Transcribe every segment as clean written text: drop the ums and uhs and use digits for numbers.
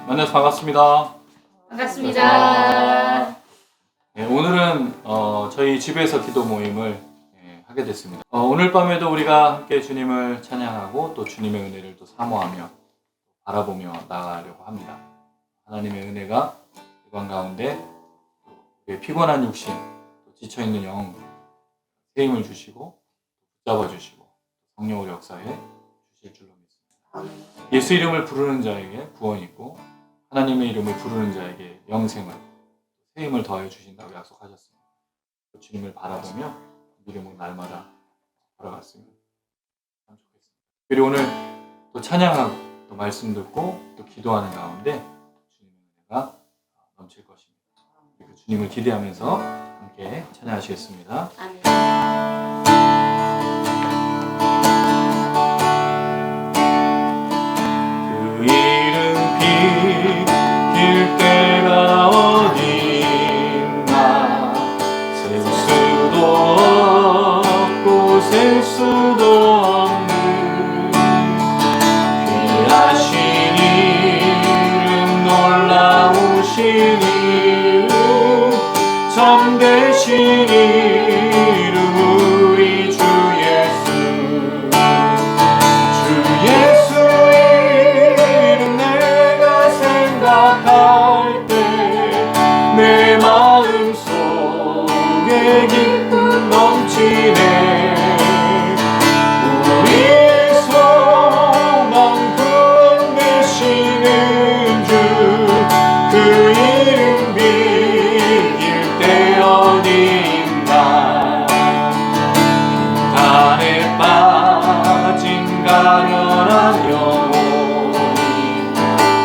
만나서 반갑습니다. 반갑습니다. 네, 오늘은 저희 집에서 기도 모임을 하게 됐습니다. 오늘 밤에도 우리가 함께 주님을 찬양하고 또 주님의 은혜를 또 사모하며 바라보며 나아가려고 합니다. 하나님의 은혜가 이방 가운데 우리의 피곤한 육신, 또 지쳐있는 영 새 힘을 주시고 붙잡아 주시고 성령으로 역사해 주실 줄로 믿습니다. 예수 이름을 부르는 자에게 구원이 있고 하나님의 이름을 부르는 자에게 영생을, 새 힘을 더해 주신다고 약속하셨습니다. 주님을 바라보며 믿음으로 날마다 걸어갔으면 참 좋겠습니다. 그리고 오늘 또 찬양하고 또 말씀 듣고 또 기도하는 가운데 주님의 은혜가 넘칠 것입니다. 그 주님을 기대하면서 함께 찬양하시겠습니다. 아멘. 그 이름 비길 때가 어딨나 셀 수도 없고 셀 수도 없는 귀하신 이름 놀라우신 이름 참되신 이름 우리 주 예수 주 예수 이름 내가 생각할 때 내 마음속에 기쁨 넘치네 우리의 소망 구원 되시는 주 그 이름 빌길 때 어딘가 빈탄에 빠진 가련한 영혼이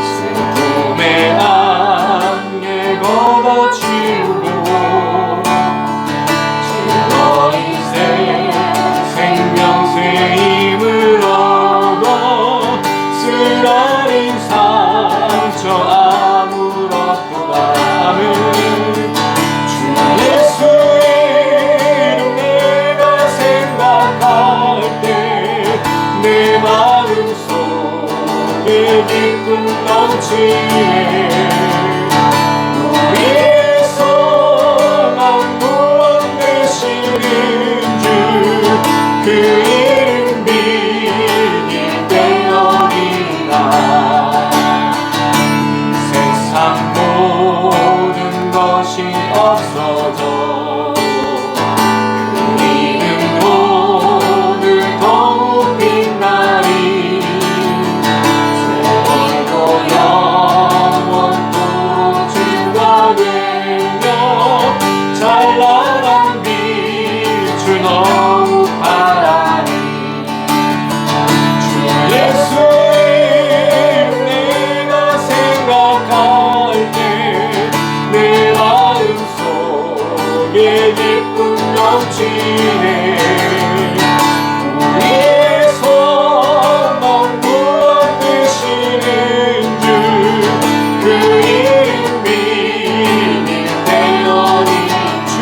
슬픔의 안개 걷어치우고 즐거이 생명새 힘을 얻어 쓰라린 상처 아무렇도다 아멘. 주 예수 이름 내가 생각할 때 내 마음속에 기쁨 넘치네 우리의 소망 구원 되시는 주 그 이름 빌길 때 어디나 세상 모든 것이 없어져 그 이름 오늘 더욱 빛나리 세월도 영원토록 증가되며 찬란한 빛을 더욱 바라리 주 예수 이름 내가 생각할 때 내 마음속에 기쁨 넘치네 우리의 소망 구원 되시는 주 그 이름 빌길 때 어디 주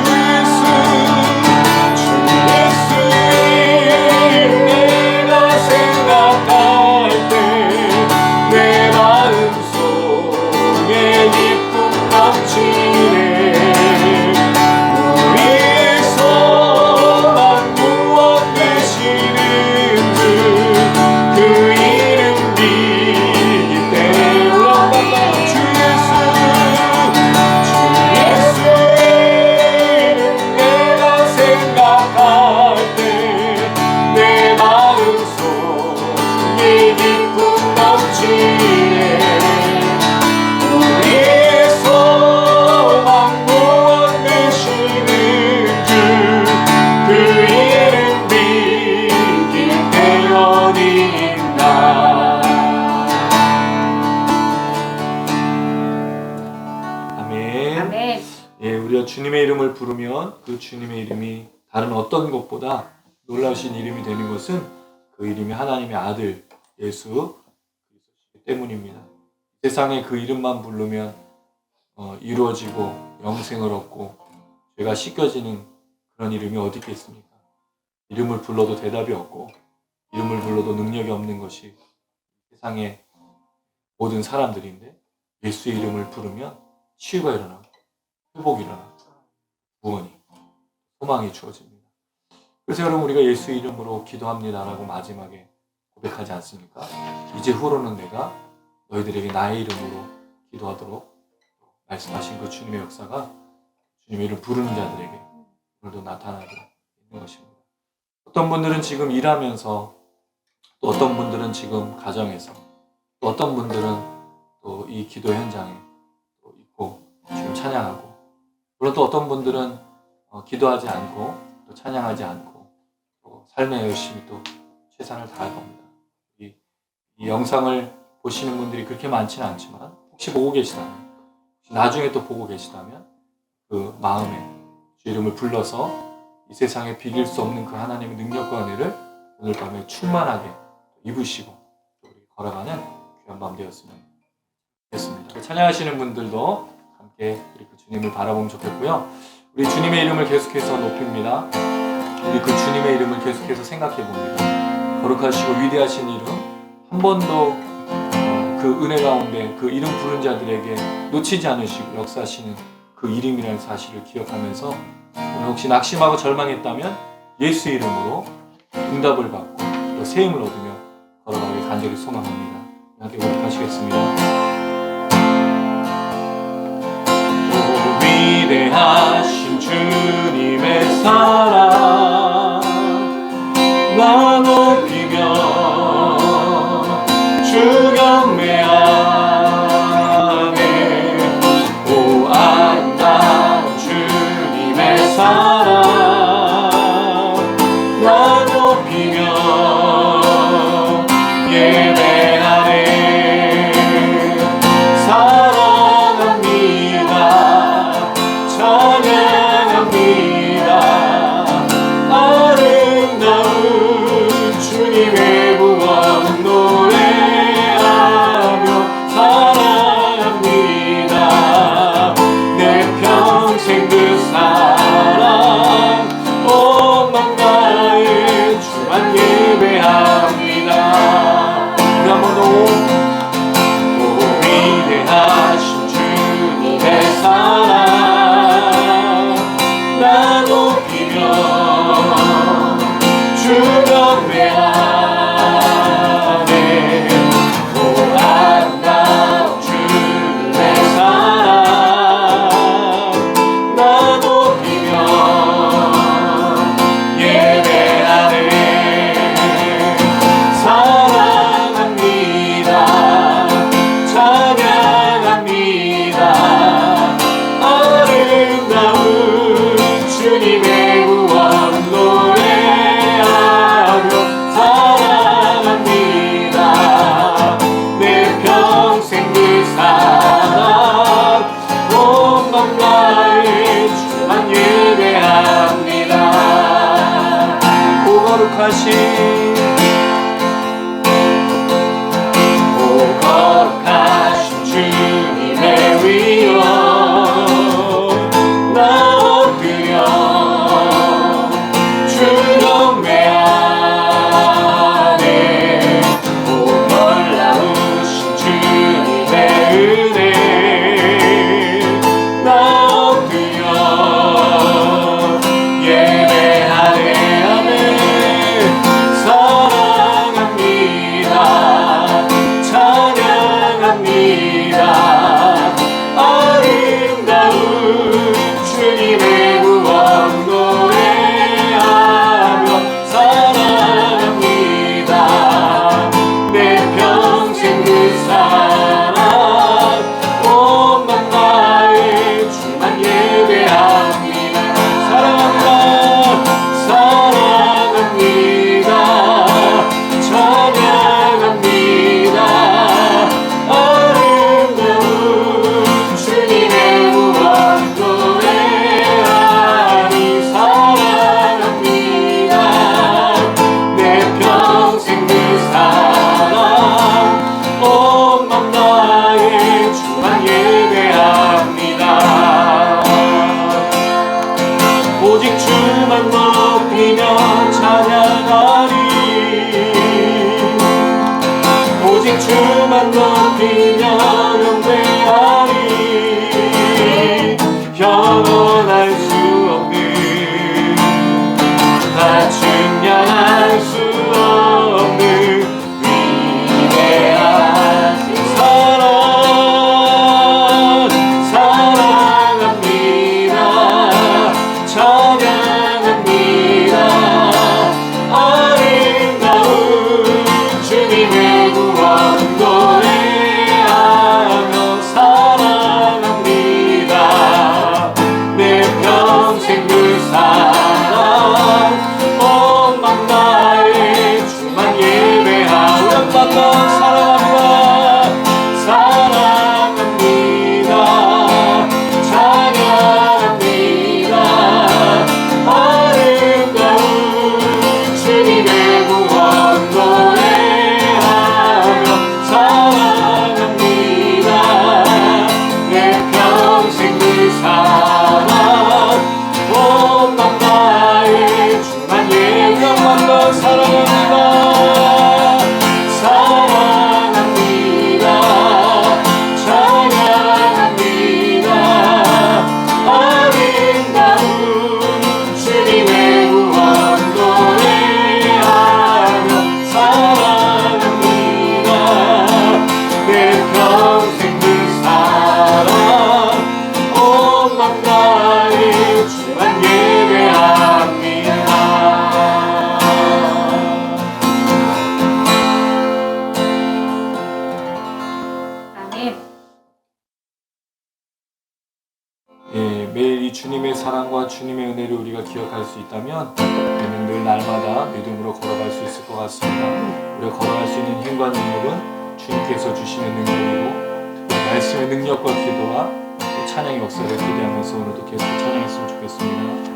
예수 이름 내가 생각할 때 내 마음속에 기쁨 넘치네 우리의 소망 구원 되시는 주 그 이름 빌길 때 주 예수 이름 내가 생각할 때 내 마음속에 기쁨 넘치네 우리의 소망 구원 되시는 주 그 이름 빌길 때 어디 있나 아멘. 아멘. 예, 우리가 주님의 이름을 부르면 그 주님의 이름이 다른 어떤 것보다 놀라우신 이름이 되는 것은 그 이름이 하나님의 아들 예수 그리스도이기 때문입니다. 세상에 그 이름만 부르면 이루어지고 영생을 얻고 죄가 씻겨지는 그런 이름이 어디 있겠습니까? 이름을 불러도 대답이 없고 이름을 불러도 능력이 없는 것이 세상의 모든 사람들인데 예수의 이름을 부르면 치유가 일어나고 회복이 일어나고 구원이 소망이 주어집니다. 그래서 여러분 우리가 예수의 이름으로 기도합니다라고 마지막에 고백하지 않습니까? 이제 후로는 내가 너희들에게 나의 이름으로 기도하도록 말씀하신 그 주님의 역사가 주님의 이름을 부르는 자들에게 오늘도 나타나고 있는 것입니다. 어떤 분들은 지금 일하면서 또 어떤 분들은 지금 가정에서 또 어떤 분들은 또 이 기도 현장에 또 있고 지금 찬양하고 물론 또 어떤 분들은 기도하지 않고 또 찬양하지 않고 또 삶에 열심히 또 최선을 다할 겁니다. 이 영상을 보시는 분들이 그렇게 많지는 않지만 혹시 보고 계시다면 혹시 나중에 또 보고 계시다면 그 마음에 주 이름을 불러서 이 세상에 비길 수 없는 그 하나님의 능력과 은혜를 오늘 밤에 충만하게 입으시고 우리 걸어가는 귀한 밤 되었으면 좋겠습니다. 찬양하시는 분들도 함께 우리 그 주님을 바라보면 좋겠고요. 우리 주님의 이름을 계속해서 높입니다. 우리 그 주님의 이름을 계속해서 생각해 봅니다. 거룩하시고 위대하신 이름 한 번도 그 은혜 가운데 그 이름 부른 자들에게 놓치지 않으시고 역사하시는 그 이름이라는 사실을 기억하면서 오늘 혹시 낙심하고 절망했다면 예수의 이름으로 응답을 받고 또 세임을 얻으며 걸어가길 간절히 소망합니다. 함께 고백하시겠습니다. 오 위대하신 주님의 사랑 나 높이며 주 경배 안에 오 아름다운 주님의 사랑 나 높이며 예배하네 사랑합니다 찬양합니다 아름다운 주님의 구원 노래하며 사랑합니다 내 평생 그 사랑 온 맘 다해 주만 예배합니다 한 번 더 오 위대하신 주님의 사랑 나 높이며 주 경배 안에 오 아름다운 주님의 사랑 나 높이며 예배하네 사랑합니다 찬양합니다 아름다운 주님의 구원 노래하며 사랑합니다 내 평생 그 사랑 온 맘 다해 주만 예배합니다 오 거룩하신 주님의 위엄 나 엎드려 주 경배 안에 오 놀라우신 주님의 은혜 나 엎드려 예배하네 아멘 높이며 찬양하리. 오직 주만 높이며 경배하리. 영원할 수 없는 다 측량할 수 없는 위대한 사랑 사랑합니다. 찬양합니다. 아름다운 주님의 구원 노래하며 사랑합니다. 내 평생 그 사랑 온 맘 다해 주만 예배하며 만나 사랑합니다. 사랑합니다. 찬양합니다. 아름다운 주님의 구원 노래하며 사랑합니다. 내 평생 그 사랑 온 맘 다해 주만 예배하며 사랑합니다. 사랑합니다. 찬양합니다. 아름다운 주님의 구원 노래하며 사랑합니다. 내 평생 그 사랑 온 맘 다해 주만 예배합니다. 아멘. 예, 매일 이 주님의 사랑과 주님의 은혜를 우리가 기억할 수 있다면 우리는 늘 날마다 믿음으로 걸어갈 수 있을 것 같습니다. 우리가 걸어갈 수 있는 힘과 능력은 주님께서 주시는 능력이고 그 말씀의 능력과 기도와 또 찬양의 역사를 기대하면서 오늘도 계속 찬양했으면 좋겠습니다.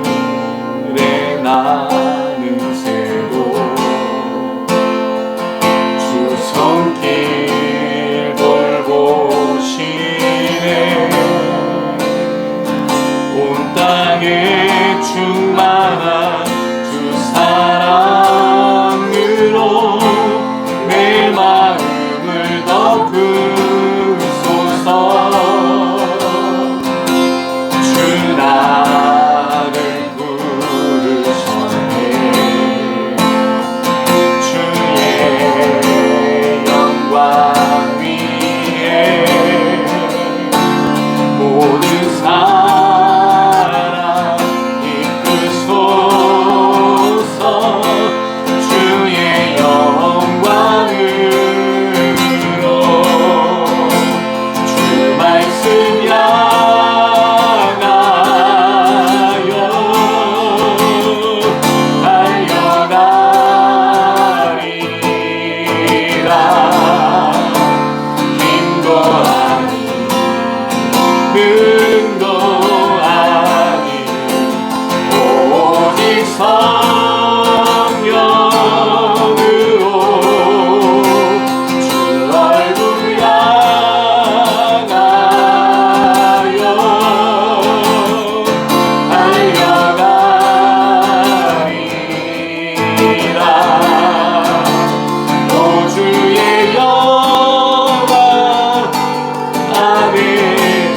하늘에 나는 새도 주 손길 돌보시네. 온 땅에 충만한 주 사랑으로 내 마음을 덮으소서. 주 나를 부르셨네. 주의 영광 위에 모든 사랑 이끄소서. 주의 영광으로 주 말씀 향하여 달려가리라. 힘도 아니 능도 아니 오직 성령으로 주 얼굴 향하여 달려가리라. 오 주의 영광 안에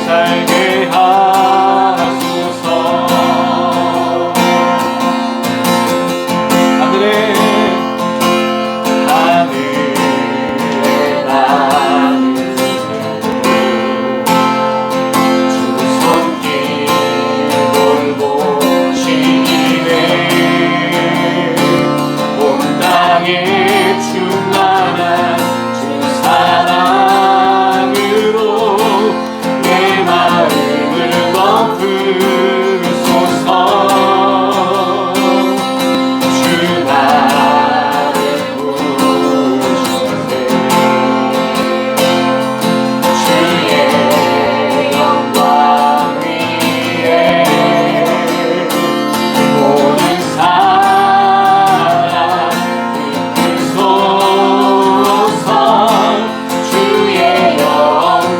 살게 하소서. 하늘에 나는 주 손길 돌보시네. 온 땅에 충만한 주 사랑으로 내 마음을 덮으소서. 주 나를 부르셨네. 주의 영광 위에 모든 사랑 이끄소서. 주의 영광으로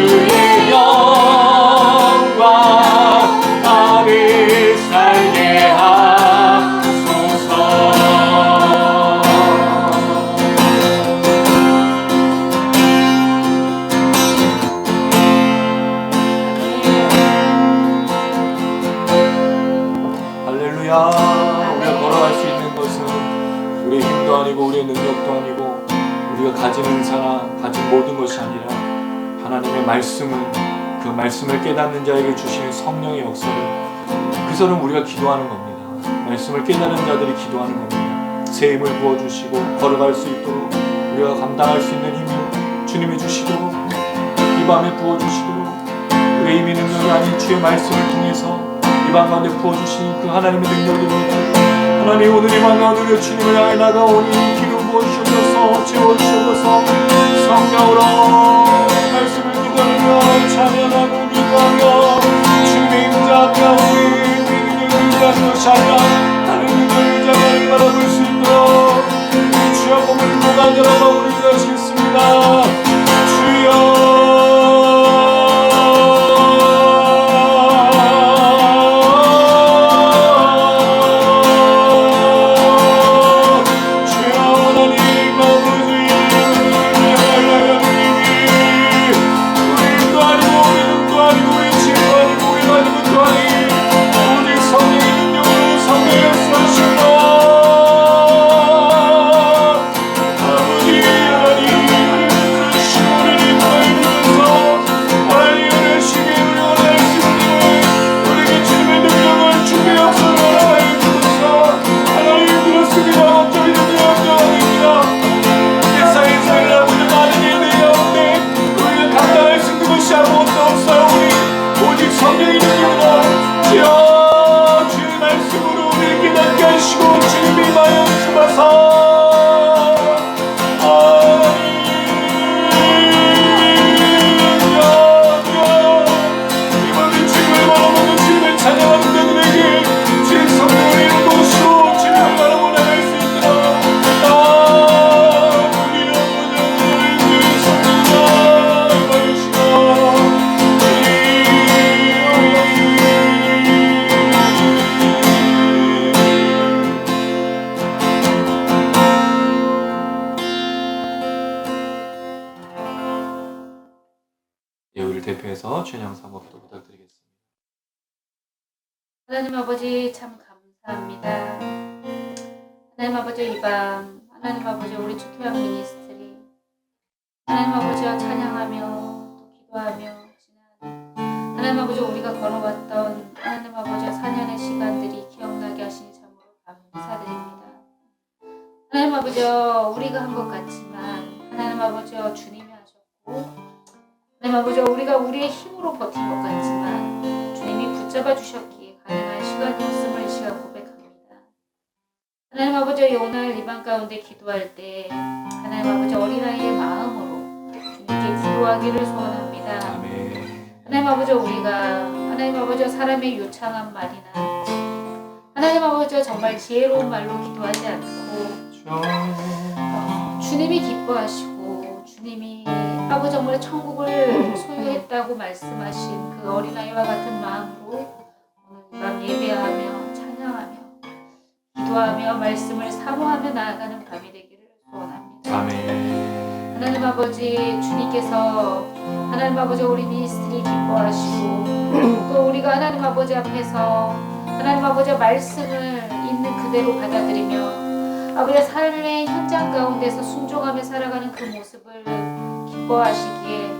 주의 영광 나를 살게 하소서. 할렐루야. 우리가 걸어갈 수 있는 것은 우리의 힘도 아니고 우리의 능력도 아니고 우리가 가진 은사나 가진 모든 것이 아니라 하나님의 그 말씀을 깨닫는 자에게 주시는 성령의 역사를, 그것은 우리가 기도하는 겁니다. 말씀을 깨닫는 자들이 기도하는 겁니다. 새 힘을 부어주시고 걸어갈 수 있도록, 우리가 감당할 수 있는 힘을 주님이 주시도록, 이 밤에 부어주시도록, 우리의 힘이 능력이 아닌 주의 말씀을 통해서 이 밤 가운데 부어주시는 그 하나님의 능력입니다. 하나님, 오늘 이 밤 가운데 주님을 향해 나가오니 기름 부어주셔서 채워주셔서 성령으로 말씀을 기다리며 찬양하고 기도하며 주님의 임자 가운데 우리를 의지하는 것이 아니라 다른 능력을 의지하는 바라볼 수 있도록 주여 몸을 보관하라 마음을 기도하시겠습니다. 주여 대표해서 찬양 사모도 부탁드리겠습니다. 하나님 아버지 참 감사합니다. 하나님 아버지 이 밤 하나님 아버지 우리 주교학 미니스트리 하나님 아버지와 찬양하며 또 기도하며 지난 하나님 아버지 우리가 걸어왔던 하나님 아버지 4년의 시간들이 기억나게 하시니 참으로 감사드립니다. 하나님 아버지 우리가 한 것 같지만 하나님 아버지 주님이 하셨고 하나님 아버지 우리가 우리의 힘으로 버틴 것 같지만 주님이 붙잡아 주셨기에 가능한 시간이었음을 이 시간 고백합니다. 하나님 아버지 오늘 이 밤 가운데 기도할 때 하나님 아버지 어린아이의 마음으로 주님께 기도하기를 소원합니다. 아멘. 하나님 아버지 우리가 하나님 아버지 사람의 요창한 말이나 하나님 아버지 정말 지혜로운 말로 기도하지 않고 주님이 기뻐하시고 주님이 아버지 정말 천국을 소유했다고 말씀하신 그 어린아이와 같은 마음으로 오늘 이 밤 예배하며 찬양하며 기도하며 말씀을 사모하며 나아가는 밤이 되기를 소원합니다. 아멘. 하나님 아버지 주님께서 하나님 아버지 우리 미니스트리 기뻐하시고 또 우리가 하나님 아버지 앞에서 하나님 아버지 말씀을 있는 그대로 받아들이며 아버지 삶의 현장 가운데서 순종하며 살아가는 그 모습을 기뻐하시기에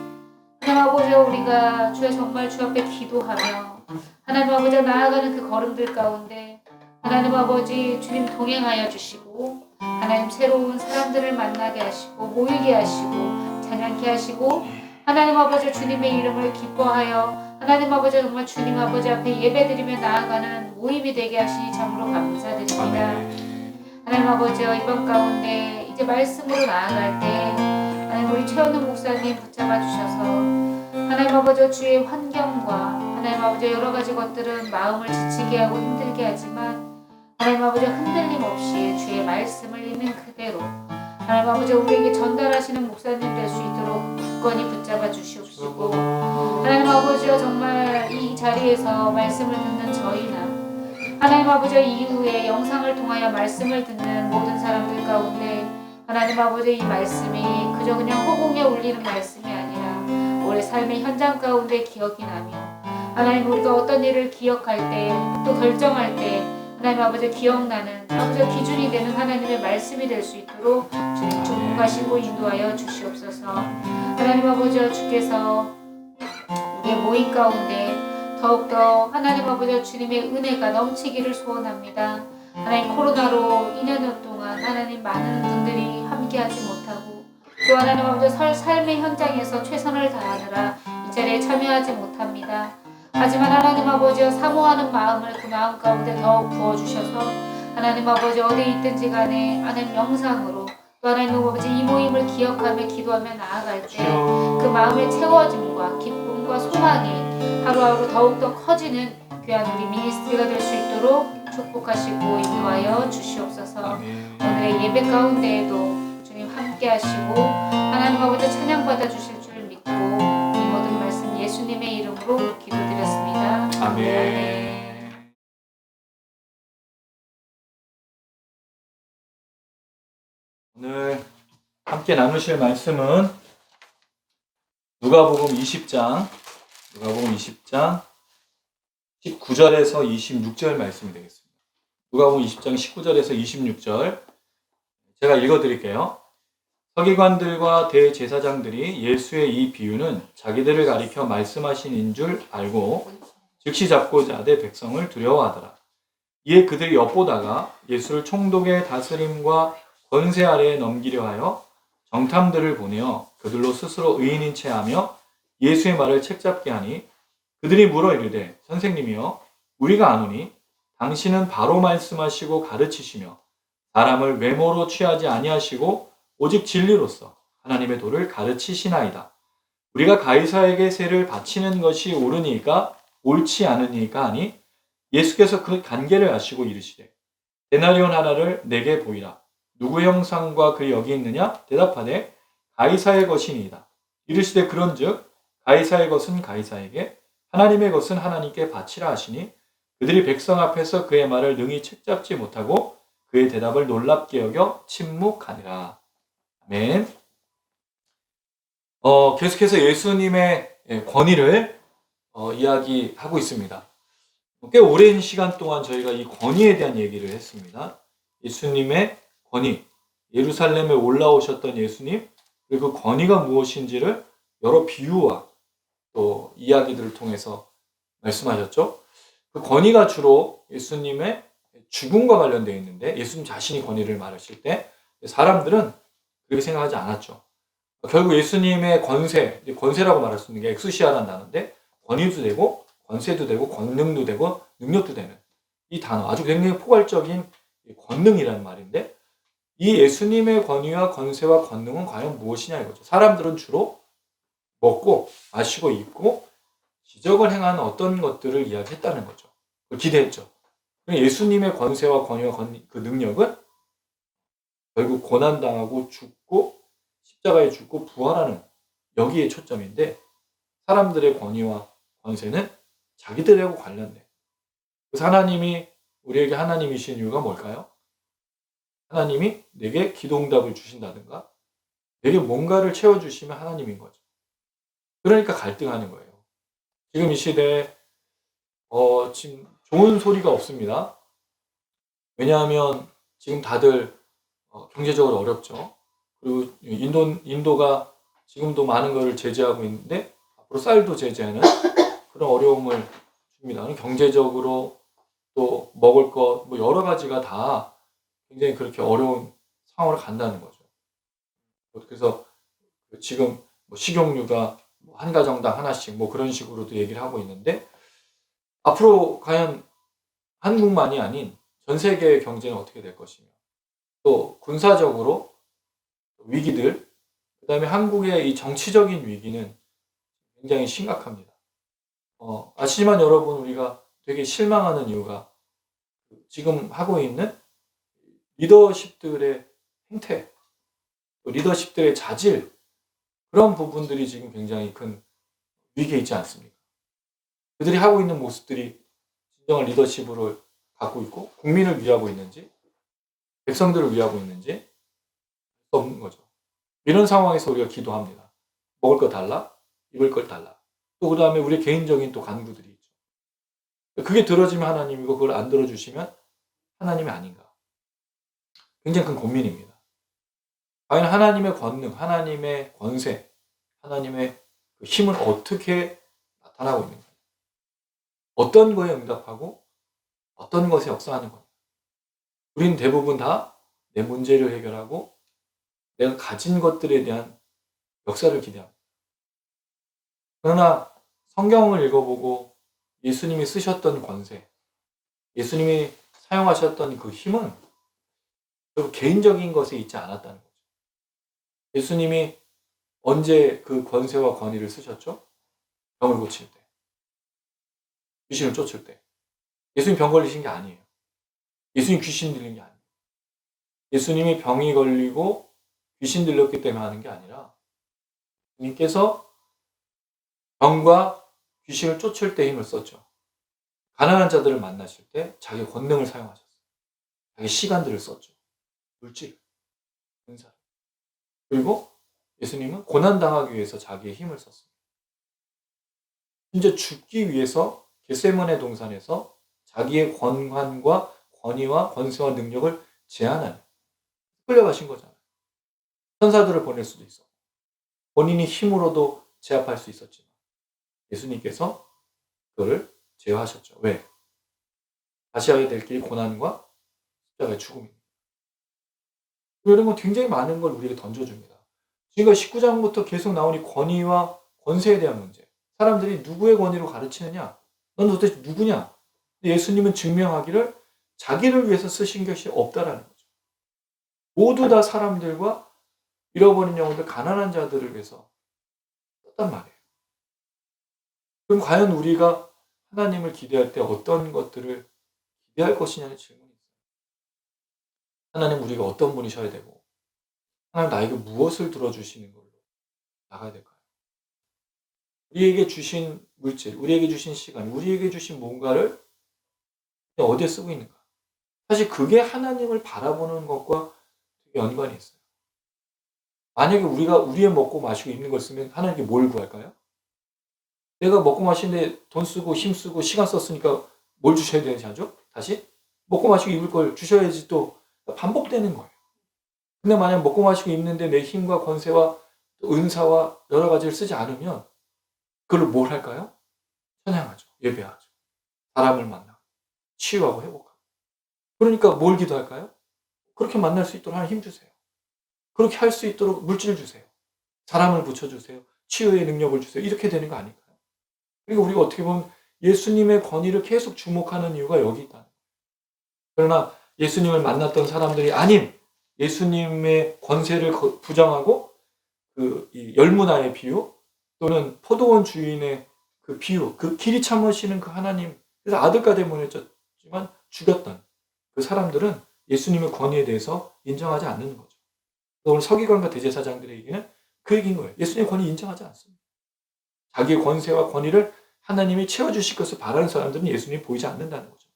하나님 아버지 우리가 주여 정말 주 앞에 기도하며 하나님 아버지 나아가는 그 걸음들 가운데 하나님 아버지 주님 동행하여 주시고 하나님 새로운 사람들을 만나게 하시고 모이게 하시고 찬양케 하시고 하나님 아버지 주님의 이름을 기뻐하여 하나님 아버지 정말 주님 아버지 앞에 예배드리며 나아가는 모임이 되게 하시니 참으로 감사드립니다. 아멘. 하나님 아버지 이번 가운데 이제 말씀으로 나아갈 때 하나님 우리 최원우 목사님 붙잡아 주셔서 하나님 아버지 주의 환경과 하나님 아버지 여러 가지 것들은 마음을 지치게 하고 힘들게 하지만 하나님 아버지 흔들림 없이 주의 말씀을 있는 그대로 하나님 아버지 우리에게 전달하시는 목사님 될 수 있도록 굳건히 붙잡아 주시옵시고 하나님 아버지여 정말 이 자리에서 말씀을 듣는 저희나 하나님 아버지여 이후에 영상을 통하여 말씀을 듣는 모든 사람들 가운데 하나님 아버지 이 말씀이 그저 그냥 허공에 울리는 말씀이 아니라 우리 삶의 현장 가운데 기억이 나며 하나님 우리가 어떤 일을 기억할 때 또 결정할 때 하나님 아버지 기억나는 아버지 기준이 되는 하나님의 말씀이 될 수 있도록 주님 축복하시고 인도하여 주시옵소서. 하나님 아버지여 주께서 우리의 모임 가운데 더욱더 하나님 아버지여 주님의 은혜가 넘치기를 소원합니다. 하나님 코로나로 2년 동안 하나님 많은 분들이 함께하지 못하고 또 하나님 아버지 삶의 현장에서 최선을 다하느라 이 자리에 참여하지 못합니다. 하지만 하나님 아버지여 사모하는 마음을 그 마음 가운데 더욱 부어주셔서 하나님 아버지 어디에 있든지 간에 하나님 영상으로 또 하나님 아버지 이 모임을 기억하며 기도하며 나아갈 때 그 마음의 채워짐과 기쁨과 소망이 하루하루 더욱더 커지는 귀한 우리 미니스트리가 될 수 있도록 축복하시고 인도하여 주시옵소서. 오늘의 예배 가운데에도 주님 함께 하시고 하나님 아버지 찬양받아 주실 줄 믿고 이 모든 말씀 예수님의 이름으로 기도드렸습니다. 아멘. 오늘 함께 나누실 말씀은 누가복음 20장 19절에서 26절 말씀이 되겠습니다. 누가복음 20장 19절에서 26절 제가 읽어드릴게요. 서기관들과 대제사장들이 예수의 이 비유는 자기들을 가리켜 말씀하신인 줄 알고 즉시 잡고자 하되 백성을 두려워하더라. 이에 그들이 엿보다가 예수를 총독의 다스림과 권세 아래에 넘기려 하여 정탐들을 보내어 그들로 스스로 의인인 채 하며 예수의 말을 책잡게 하니 그들이 물어 이르되 선생님이여 우리가 아노니 당신은 바로 말씀하시고 가르치시며 사람을 외모로 취하지 아니하시고 오직 진리로서 하나님의 도를 가르치시나이다. 우리가 가이사에게 세를 바치는 것이 옳으니까 옳지 않으니까 하니 예수께서 그 관계를 아시고 이르시되 데나리온 하나를 내게 보이라. 누구의 형상과 그 여기 있느냐? 대답하되 가이사의 것이니이다. 이르시되 그런즉 가이사의 것은 가이사에게 하나님의 것은 하나님께 바치라 하시니 그들이 백성 앞에서 그의 말을 능히 책잡지 못하고 그의 대답을 놀랍게 여겨 침묵하니라. 아멘. 계속해서 예수님의 권위를 이야기하고 있습니다. 꽤 오랜 시간 동안 저희가 이 권위에 대한 얘기를 했습니다. 예수님의 권위, 예루살렘에 올라오셨던 예수님, 그리고 그 권위가 무엇인지를 여러 비유와 또 이야기들을 통해서 말씀하셨죠. 그 권위가 주로 예수님의 죽음과 관련되어 있는데 예수님 자신이 권위를 말하실 때 사람들은 그렇게 생각하지 않았죠. 결국 예수님의 권세라고 말할 수 있는 게 엑수시아라는 단어인데 권위도 되고 권세도 되고 권능도 되고 능력도 되는 이 단어, 아주 굉장히 포괄적인 권능이라는 말인데 이 예수님의 권위와 권세와 권능은 과연 무엇이냐 이거죠. 사람들은 주로 먹고 마시고 입고 기적을 행하는 어떤 것들을 이야기했다는 거죠. 그걸 기대했죠. 예수님의 권세와 권위와 그 능력은 결국 고난당하고 죽고 십자가에 죽고 부활하는 여기에 초점인데 사람들의 권위와 권세는 자기들하고 관련돼. 그래서 하나님이 우리에게 하나님이신 이유가 뭘까요? 하나님이 내게 기도응답을 주신다든가 내게 뭔가를 채워주시면 하나님인 거죠. 그러니까 갈등하는 거예요. 지금 이 시대에 지금 좋은 소리가 없습니다. 왜냐하면 지금 다들 경제적으로 어렵죠. 그리고 인도가 지금도 많은 것을 제재하고 있는데 앞으로 쌀도 제재하는 그런 어려움을 줍니다. 경제적으로 또 먹을 것 뭐 여러 가지가 다 굉장히 그렇게 어려운 상황으로 간다는 거죠. 그래서 지금 뭐 식용유가 한 가정당 하나씩 뭐 그런 식으로도 얘기를 하고 있는데 앞으로 과연 한국만이 아닌 전 세계의 경제는 어떻게 될 것이며 또 군사적으로 위기들 그 다음에 한국의 이 정치적인 위기는 굉장히 심각합니다. 아시지만 여러분 우리가 되게 실망하는 이유가 지금 하고 있는 리더십들의 행태 또 리더십들의 자질, 그런 부분들이 지금 굉장히 큰 위기에 있지 않습니까? 그들이 하고 있는 모습들이 진정한 리더십으로 갖고 있고 국민을 위하고 있는지 백성들을 위하고 있는지 없는 거죠. 이런 상황에서 우리가 기도합니다. 먹을 거 달라, 입을 걸 달라. 또 그 다음에 우리 개인적인 또 간구들이 있죠. 그게 들어지면 하나님이고 그걸 안 들어주시면 하나님이 아닌가. 굉장히 큰 고민입니다. 과연 하나님의 권능, 하나님의 권세, 하나님의 그 힘은 어떻게 나타나고 있는가? 어떤 거에 응답하고 어떤 것에 역사하는 건가? 우리는 대부분 다 내 문제를 해결하고 내가 가진 것들에 대한 역사를 기대합니다. 그러나 성경을 읽어보고 예수님이 쓰셨던 권세, 예수님이 사용하셨던 그 힘은 결국 개인적인 것에 있지 않았다는 거죠. 예수님이 언제 그 권세와 권위를 쓰셨죠? 병을 고칠 때, 귀신을 쫓을 때. 예수님 병 걸리신 게 아니에요. 예수님 귀신 들린 게 아니에요. 예수님이 병이 걸리고 귀신 들렸기 때문에 하는 게 아니라 예수님께서 병과 귀신을 쫓을 때 힘을 썼죠. 가난한 자들을 만나실 때 자기 권능을 사용하셨어요. 자기 시간들을 썼죠. 물질, 은사. 그리고 예수님은 고난당하기 위해서 자기의 힘을 썼습니다. 심지어 죽기 위해서 겟세마네 동산에서 자기의 권한과 권위와 권세와 능력을 제한하는, 끌려가신 거잖아요. 천사들을 보낼 수도 있어. 본인이 힘으로도 제압할 수 있었지만 예수님께서 그거를 제어하셨죠. 왜? 다시 하게 될 길이 고난과 십자가의 죽음입니다. 이런 건 굉장히 많은 걸 우리에게 던져줍니다. 지금까지 19장부터 계속 나오니 권위와 권세에 대한 문제. 사람들이 누구의 권위로 가르치느냐? 넌 도대체 누구냐? 예수님은 증명하기를 자기를 위해서 쓰신 것이 없다라는 거죠. 모두 다 사람들과 잃어버린 영혼들, 가난한 자들을 위해서 썼단 말이에요. 그럼 과연 우리가 하나님을 기대할 때 어떤 것들을 기대할 것이냐는 질문이 있어요. 하나님 우리가 어떤 분이셔야 되고 하나님 나에게 무엇을 들어주시는 걸로 나가야 될까요? 우리에게 주신 물질, 우리에게 주신 시간, 우리에게 주신 뭔가를 어디에 쓰고 있는가? 사실 그게 하나님을 바라보는 것과 되게 연관이 있어요. 만약에 우리가 우리의 먹고 마시고 입는 걸 쓰면 하나님께 뭘 구할까요? 내가 먹고 마시는데 돈 쓰고 힘 쓰고 시간 썼으니까 뭘 주셔야 되는지 하죠? 다시? 먹고 마시고 입을 걸 주셔야지 또 반복되는 거예요. 근데 만약 먹고 마시고 입는데 내 힘과 권세와 은사와 여러 가지를 쓰지 않으면 그걸 뭘 할까요? 찬양하죠. 예배하죠. 사람을 만나고 치유하고 회복하고. 그러니까 뭘 기도할까요? 그렇게 만날 수 있도록 하나님 힘 주세요. 그렇게 할 수 있도록 물질을 주세요. 사람을 붙여주세요. 치유의 능력을 주세요. 이렇게 되는 거 아닐까요? 그리고 우리가 어떻게 보면 예수님의 권위를 계속 주목하는 이유가 여기 있다. 그러나 예수님을 만났던 사람들이 아닌 예수님의 권세를 부정하고 이 열무나의 비유 또는 포도원 주인의 그 비유, 그 길이 참으시는 그 하나님, 그래서 아들과 대문했지만 죽였던 그 사람들은 예수님의 권위에 대해서 인정하지 않는 거죠. 오늘 서기관과 대제사장들의 얘기는 그 얘기인 거예요. 예수님의 권위 인정하지 않습니다. 자기의 권세와 권위를 하나님이 채워주실 것을 바라는 사람들은 예수님이 보이지 않는다는 거죠.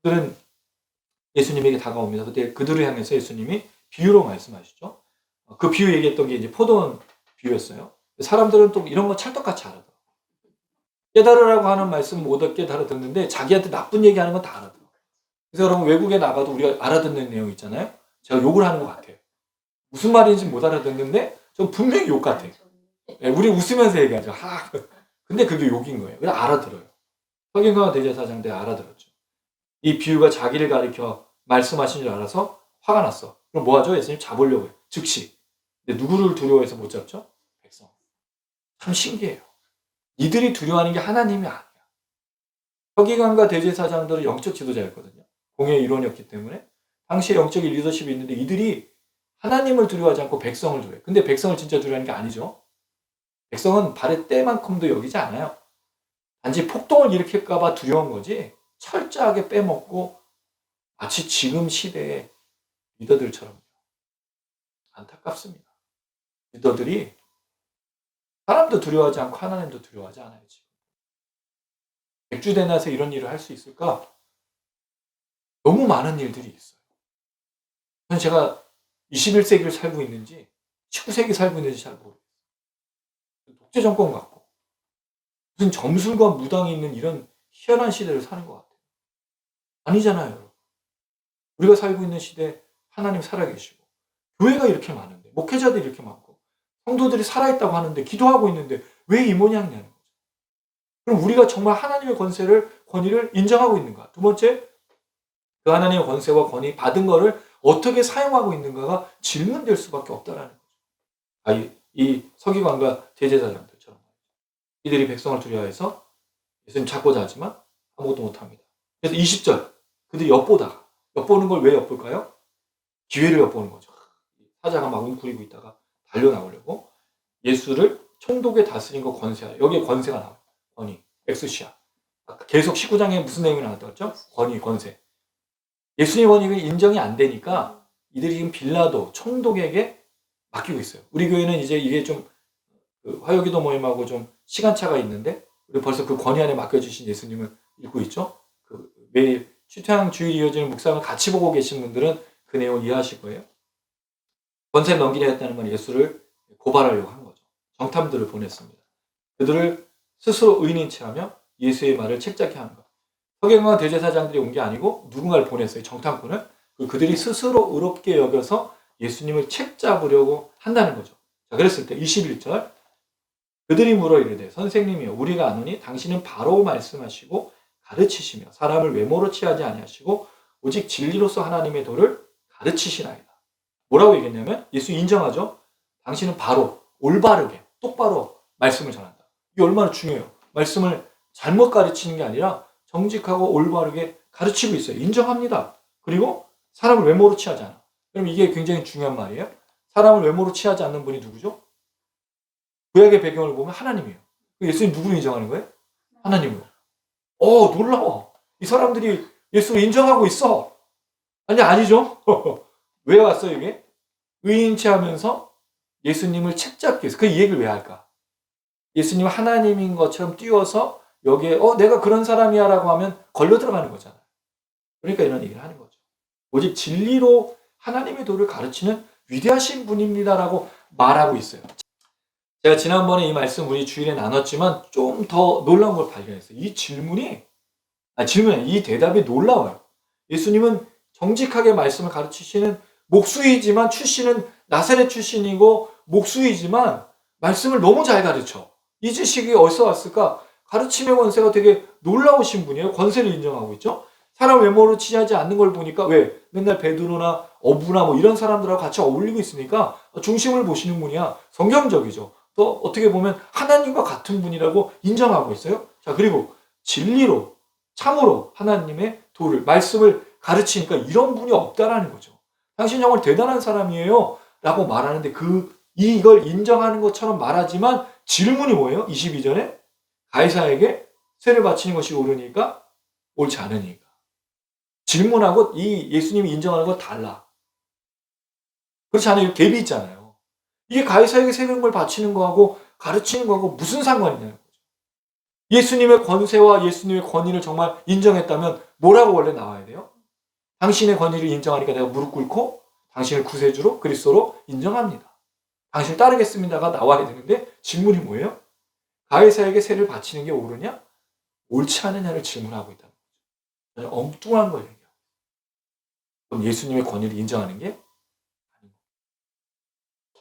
그들은 예수님에게 다가옵니다. 그때 그들을 향해서 예수님이 비유로 말씀하시죠. 그 비유 얘기했던 게 이제 포도원 비유였어요. 사람들은 또 이런 거 찰떡같이 알아들어. 깨달으라고 하는 말씀 못 깨달아 듣는데 자기한테 나쁜 얘기하는 건 다 알아들어. 그래서 여러분 외국에 나가도 우리가 알아듣는 내용 있잖아요. 제가 욕을 하는 것 같아요. 무슨 말인지 못 알아듣는데 저 분명히 욕 같아요. 네, 우리 웃으면서 얘기하죠. 하. 근데 그게 욕인 거예요. 그냥 알아들어요. 서기관과 대제사장들 알아들었죠. 이 비유가 자기를 가리켜 말씀하신 줄 알아서 화가 났어. 그럼 뭐 하죠? 예수님 잡으려고 해요. 즉시. 근데 누구를 두려워해서 못 잡죠? 백성. 참 신기해요. 이들이 두려워하는 게 하나님이 아니야. 서기관과 대제사장들은 영적 지도자였거든요. 공의 일원이었기 때문에 당시에 영적인 리더십이 있는데 이들이 하나님을 두려워하지 않고 백성을 두려워해요. 근데 백성을 진짜 두려워하는 게 아니죠. 백성은 발의 때만큼도 여기지 않아요. 단지 폭동을 일으킬까 봐 두려운 거지 철저하게 빼먹고 마치 지금 시대의 리더들처럼 안타깝습니다. 리더들이 사람도 두려워하지 않고 하나님도 두려워하지 않아요. 지금. 백주대낮에 이런 일을 할 수 있을까? 너무 많은 일들이 있어요. 저는 제가 21세기를 살고 있는지 19세기 살고 있는지 잘 모르겠어요. 독재 정권 같고 무슨 점술과 무당이 있는 이런 희한한 시대를 사는 것 같아요. 아니잖아요, 여러분. 우리가 살고 있는 시대에 하나님 살아계시고 교회가 이렇게 많은데 목회자들이 이렇게 많고 성도들이 살아있다고 하는데 기도하고 있는데 왜 이 모양이냐는 거죠. 그럼 우리가 정말 하나님의 권위를 인정하고 있는가? 두 번째, 그 하나님의 권세와 권위 받은 거를 어떻게 사용하고 있는가가 질문될 수밖에 없다라는 거죠. 이 서기관과 대제사장들처럼 이들이 백성을 두려워해서 예수님 찾고자 하지만 아무것도 못합니다. 그래서 20절 그들이 엿보는 걸 왜 엿볼까요? 기회를 엿보는 거죠. 사자가 막 웅크리고 있다가 달려나오려고 예수를 총독에 다스린 거 권세하라. 여기에 권세가 나와요. 권위, 엑스시아. 계속 19장에 무슨 내용이 나왔다고 했죠? 권위, 권세. 예수님 권위가 인정이 안 되니까 이들이 지금 빌라도 총독에게 맡기고 있어요. 우리 교회는 이제 이게 좀 화요기도 모임하고 좀 시간차가 있는데 우리 벌써 그 권위 안에 맡겨주신 예수님을 읽고 있죠. 매일 추태양 주일 이어지는 묵상을 같이 보고 계신 분들은 그 내용을 이해하실 거예요. 권세를 넘기려 했다는 건 예수를 고발하려고 한 거죠. 정탐들을 보냈습니다. 그들을 스스로 의인인 체하며 예수의 말을 책잡게 하는 것. 서기관과 대제사장들이 온 게 아니고 누군가를 보냈어요. 정탐꾼을. 그들이 스스로 의롭게 여겨서 예수님을 책잡으려고 한다는 거죠. 자, 그랬을 때 21절 그들이 물어 이르되 선생님이여 우리가 아노니 당신은 바로 말씀하시고 가르치시며 사람을 외모로 취하지 아니하시고 오직 진리로서 하나님의 도를 가르치시나이다. 뭐라고 얘기했냐면 예수 인정하죠. 당신은 바로 올바르게 똑바로 말씀을 전한다. 이게 얼마나 중요해요. 말씀을 잘못 가르치는 게 아니라 정직하고 올바르게 가르치고 있어요. 인정합니다. 그리고 사람을 외모로 취하지 않아. 그럼 이게 굉장히 중요한 말이에요. 사람을 외모로 취하지 않는 분이 누구죠? 구약의 배경을 보면 하나님이에요. 예수님 누구를 인정하는 거예요? 하나님을. 놀라워. 이 사람들이 예수를 인정하고 있어. 아니죠. 왜 왔어요, 이게? 의인체 하면서 예수님을 책잡기 위해서. 그 얘기를 왜 할까? 예수님 하나님인 것처럼 띄워서 여기에 내가 그런 사람이야 라고 하면 걸려 들어가는 거잖아요. 그러니까 이런 얘기를 하는 거죠. 오직 진리로 하나님의 도를 가르치는 위대하신 분입니다라고 말하고 있어요. 제가 지난번에 이 말씀 우리 주일에 나눴지만 좀 더 놀라운 걸 발견했어요. 이 대답이 놀라워요. 예수님은 정직하게 말씀을 가르치시는 목수이지만 출신은 나사렛 출신이고 목수이지만 말씀을 너무 잘 가르쳐. 이 지식이 어디서 왔을까? 가르침의 권세가 되게 놀라우신 분이에요. 권세를 인정하고 있죠. 사람 외모로 취하지 않는 걸 보니까 왜? 맨날 베드로나 어부나 뭐 이런 사람들하고 같이 어울리고 있으니까 중심을 보시는 분이야. 성경적이죠. 또 어떻게 보면 하나님과 같은 분이라고 인정하고 있어요. 자, 그리고 진리로 참으로 하나님의 도를 말씀을 가르치니까 이런 분이 없다라는 거죠. 당신 정말 대단한 사람이에요 라고 말하는데 이걸 인정하는 것처럼 말하지만 질문이 뭐예요? 22절에 가이사에게 세를 바치는 것이 옳으니까 옳지 않으니까. 질문하고 이 예수님이 인정하는 건 달라. 그렇지 않아요? 갭이 있잖아요. 이게 가이사에게 세금을 바치는 거하고 가르치는 거하고 무슨 상관이냐는 거죠. 예수님의 권세와 예수님의 권위를 정말 인정했다면 뭐라고 원래 나와야 돼요? 당신의 권위를 인정하니까 내가 무릎 꿇고 당신을 구세주로 그리스도로 인정합니다. 당신을 따르겠습니다가 나와야 되는데 질문이 뭐예요? 가이사에게 세를 바치는 게 옳으냐? 옳지 않느냐를 질문하고 있다는 거죠. 엉뚱한 걸 얘기해요. 그럼 예수님의 권위를 인정하는 게 아닙니다.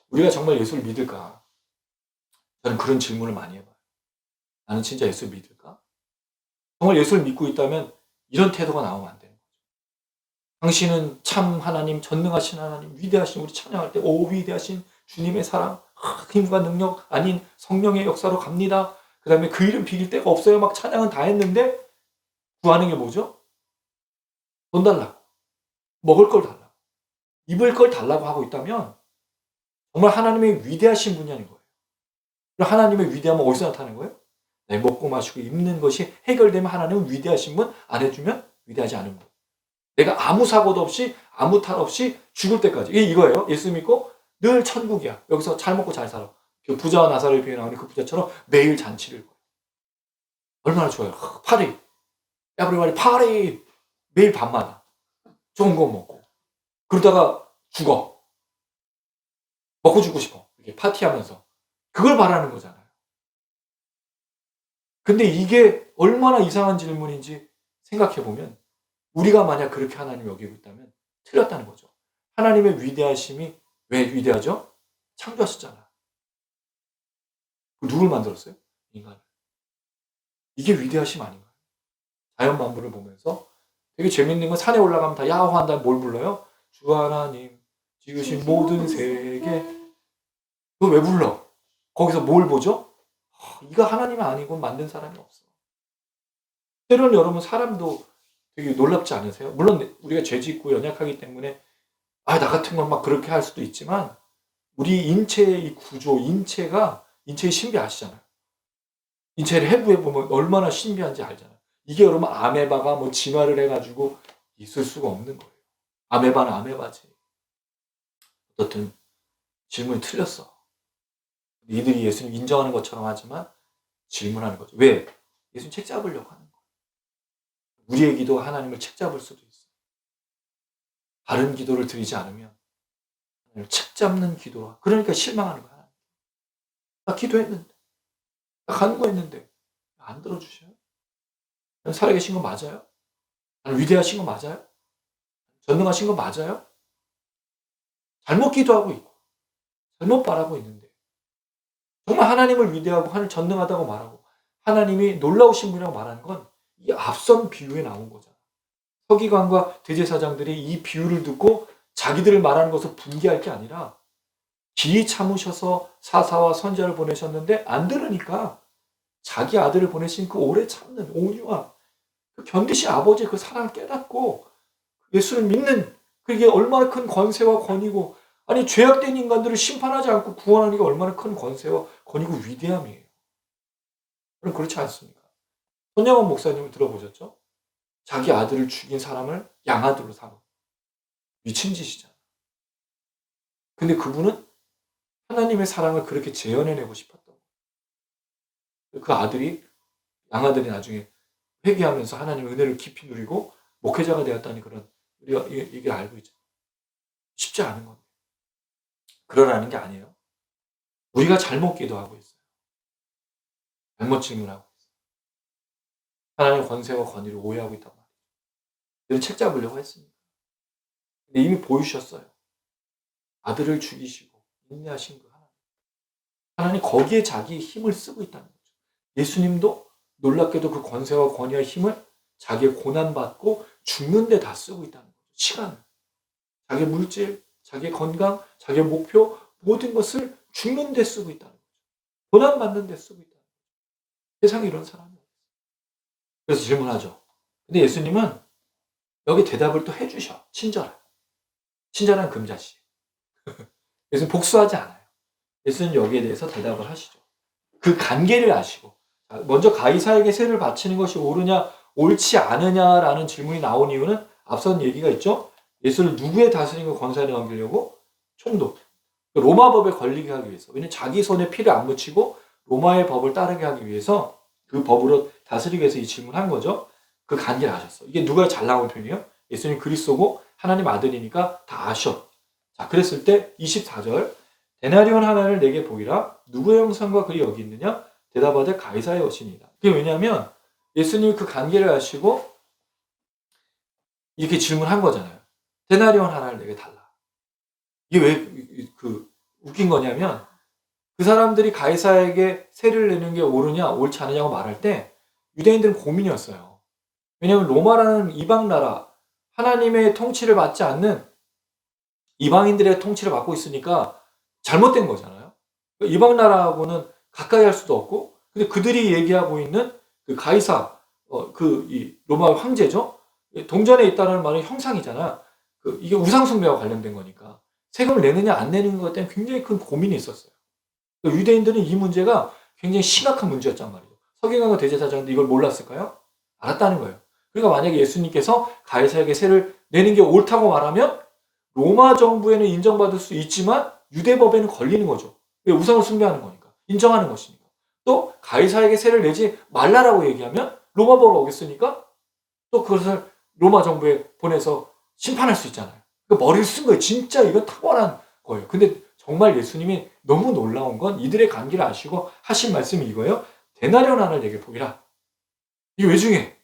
우리가 정말 예수를 믿을까? 저는 그런 질문을 많이 해봐요. 나는 진짜 예수를 믿을까? 정말 예수를 믿고 있다면 이런 태도가 나오면 안 되는 거죠. 당신은 참 하나님, 전능하신 하나님, 위대하신 우리 찬양할 때 위대하신 주님의 사랑, 힘과 능력 아닌 성령의 역사로 갑니다. 그 다음에 그 이름 비길 데가 없어요. 막 찬양은 다 했는데 구하는 게 뭐죠? 돈 달라고, 먹을 걸 달라고, 입을 걸 달라고 하고 있다면 정말 하나님의 위대하신 분이 아닌 거예요. 그럼 하나님의 위대함은 어디서 나타나는 거예요? 네, 먹고 마시고 입는 것이 해결되면 하나님은 위대하신 분, 안 해주면 위대하지 않은 분. 내가 아무 사고도 없이 아무 탈 없이 죽을 때까지 이거예요. 예수 믿고 늘 천국이야. 여기서 잘 먹고 잘 살아. 그 부자와 나사로의 비유에 나오는 그 부자처럼 매일 잔치를 벌여. 얼마나 좋아요. 파리. 에브리바디 파리. 매일 밤마다 좋은 거 먹고. 그러다가 죽어. 먹고 죽고 싶어. 이렇게 파티하면서. 그걸 바라는 거잖아요. 근데 이게 얼마나 이상한 질문인지 생각해보면 우리가 만약 그렇게 하나님을 여기고 있다면 틀렸다는 거죠. 하나님의 위대하심이 왜 위대하죠? 창조하셨잖아. 누굴 만들었어요? 인간을. 이게 위대하심 아닌가요? 자연 만물을 보면서 되게 재밌는 건 산에 올라가면 다 야호 한다면 뭘 불러요? 주 하나님 지으신 모든 세계. 그거 왜 불러? 거기서 뭘 보죠? 이거 하나님이 아니고 만든 사람이 없어. 때로는 여러분 사람도 되게 놀랍지 않으세요? 물론 우리가 죄 짓고 연약하기 때문에 나 같은 건 막 그렇게 할 수도 있지만 우리 인체의 이 구조, 인체의 신비 아시잖아요. 인체를 해부해 보면 얼마나 신비한지 알잖아요. 이게 여러분 아메바가 뭐 진화를 해가지고 있을 수가 없는 거예요. 아메바는 아메바지. 어떻든 질문이 틀렸어. 이들이 예수님 인정하는 것처럼 하지만 질문하는 거죠. 왜? 예수님 책 잡으려고 하는 거예요. 우리의 기도가 하나님을 책 잡을 수도 있어요. 바른 기도를 드리지 않으면 하나님을 책 잡는 기도로. 그러니까 실망하는 거야. 나 기도했는데, 나 간구했는데 안 들어주셔요? 살아계신 거 맞아요? 위대하신 거 맞아요? 전능하신 거 맞아요? 잘못 기도하고 있고 잘못 바라고 있는데 정말 하나님을 위대하고 하나님 전능하다고 말하고 하나님이 놀라우신 분이라고 말하는 건 이 앞선 비유에 나온 거잖아. 서기관과 대제사장들이 이 비유를 듣고 자기들을 말하는 것을 분개할 게 아니라 기이 참으셔서 사사와 선지자를 보내셨는데 안 들으니까 자기 아들을 보내신 그 오래 참는 온유와 그 견디신 아버지의 그 사랑을 깨닫고 예수를 믿는 그게 얼마나 큰 권세와 권위고 아니 죄악된 인간들을 심판하지 않고 구원하는 게 얼마나 큰 권세와 권위고 위대함이에요. 그럼 그렇지 않습니까? 손양원 목사님을 들어보셨죠? 자기 아들을 죽인 사람을 양아들로 삼아. 미친 짓이잖아. 근데 그분은 하나님의 사랑을 그렇게 재현해내고 싶었던 거예요. 그 아들이 양아들이 나중에 회개하면서 하나님의 은혜를 깊이 누리고 목회자가 되었다니 그런 우리가 이게 알고 있죠. 쉽지 않은 건데. 그러라는 게 아니에요. 우리가 잘못 기도하고 있어요. 잘못 질문하고 있어요. 하나님의 권세와 권위를 오해하고 있단 말이에요. 이런 책 잡으려고 했습니다. 근데 이미 보이셨어요. 아들을 죽이시고 인내하신 그 하나님. 하나님 거기에 자기 힘을 쓰고 있다는 거죠. 예수님도 놀랍게도 그 권세와 권위와 힘을 자기의 고난받고 죽는 데 다 쓰고 있다는 거죠. 시간을. 자기의 물질, 자기의 건강, 자기의 목표 모든 것을 죽는 데 쓰고 있다는 거죠. 고난받는 데 쓰고 있다는 거죠. 세상에 이런 사람이 없어요. 그래서 질문하죠. 근데 예수님은 여기 대답을 또 해주셔. 친절한 금자씨. 예수님 복수하지 않아요. 예수님 여기에 대해서 대답을 하시죠. 그 관계를 아시고 먼저 가이사에게 세를 바치는 것이 옳으냐 옳지 않으냐라는 질문이 나온 이유는 앞선 얘기가 있죠. 예수를 누구의 다스림과 권세에 넘기려고? 총독. 로마 법에 걸리게 하기 위해서. 왜냐하면 자기 손에 피를 안 묻히고 로마의 법을 따르게 하기 위해서 그 법으로 다스리기 위해서 이 질문을 한 거죠. 그 관계를 아셨어. 이게 누가 잘 나온 표현이에요? 예수님 그리스도고 하나님 아들이니까 다 아셔. 자, 그랬을 때 24절 데나리온 하나를 내게 보이라. 누구의 형상과 글이 여기 있느냐? 대답하되 가이사의 것이니이다. 그게 왜냐하면 예수님이 그 관계를 아시고 이렇게 질문한 거잖아요. 데나리온 하나를 내게 달라. 이게 왜 웃긴 거냐면 그 사람들이 가이사에게 세를 내는 게 옳으냐 옳지 않느냐고 말할 때 유대인들은 고민이었어요. 왜냐하면 로마라는 이방 나라 하나님의 통치를 받지 않는 이방인들의 통치를 받고 있으니까 잘못된 거잖아요. 이방 나라하고는 가까이 할 수도 없고 근데 그들이 얘기하고 있는 그 가이사 이 로마 황제죠. 동전에 있다는 말은 형상이잖아. 이게 우상숭배와 관련된 거니까 세금을 내느냐 안 내는 것 때문에 굉장히 큰 고민이 있었어요. 유대인들은 이 문제가 굉장히 심각한 문제였단 말이에요. 서기관과 대제사장도 이걸 몰랐을까요? 알았다는 거예요. 그러니까 만약에 예수님께서 가이사에게 세를 내는 게 옳다고 말하면 로마 정부에는 인정받을 수 있지만 유대법에는 걸리는 거죠. 왜? 우상을 숭배하는 거니까. 인정하는 것이니까. 또 가이사에게 세를 내지 말라라고 얘기하면 로마법을 어겼으니까 또 그것을 로마 정부에 보내서 심판할 수 있잖아요. 그러니까 머리를 쓴 거예요. 진짜 이건 탁월한 거예요. 근데 정말 예수님이 너무 놀라운 건 이들의 관계를 아시고 하신 말씀이 이거예요. 데나리온 하나를 내게 보이라. 이게 왜 중요해?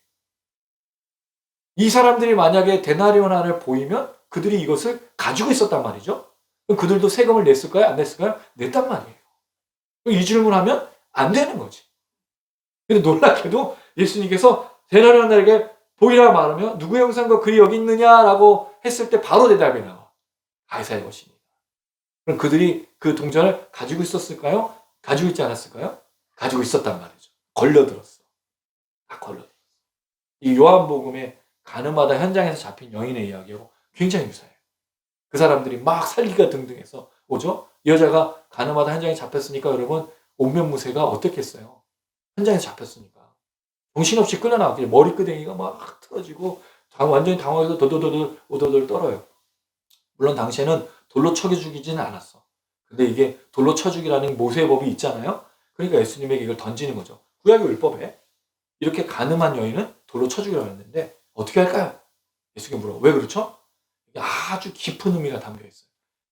이 사람들이 만약에 데나리온 하나를 보이면 그들이 이것을 가지고 있었단 말이죠. 그럼 그들도 세금을 냈을까요? 안 냈을까요? 냈단 말이에요. 이 질문하면 안 되는 거지. 근데 놀랍게도 예수님께서 데나리온 하나에게 보이라 말하면 누구의 형상과 글이 여기 있느냐라고 했을 때 바로 대답이 나와. 가이사의 것입니다. 그럼 그들이 그 동전을 가지고 있었을까요? 가지고 있지 않았을까요? 가지고 있었단 말이죠. 걸려들었어. 다 걸려들었어. 이 요한복음의 가늠하다 현장에서 잡힌 여인의 이야기하고 굉장히 유사해요. 그 사람들이 막 살기가 등등해서 오죠? 이 여자가 가늠하다 현장에 잡혔으니까 여러분 온면무새가 어떻겠어요? 현장에서 잡혔으니까. 정신없이 끌려나왔길래 머리끄댕이가 막 틀어지고 완전히 당황해서 오도돌 떨어요. 물론 당시에는 돌로 쳐 죽이지는 않았어. 근데 이게 돌로 쳐 죽이라는 모세의 법이 있잖아요. 그러니까 예수님에게 이걸 던지는 거죠. 구약의 율법에 이렇게 가늠한 여인은 돌로 쳐 죽이라고 했는데 어떻게 할까요? 예수님이 물어. 왜 그렇죠? 이게 아주 깊은 의미가 담겨 있어요.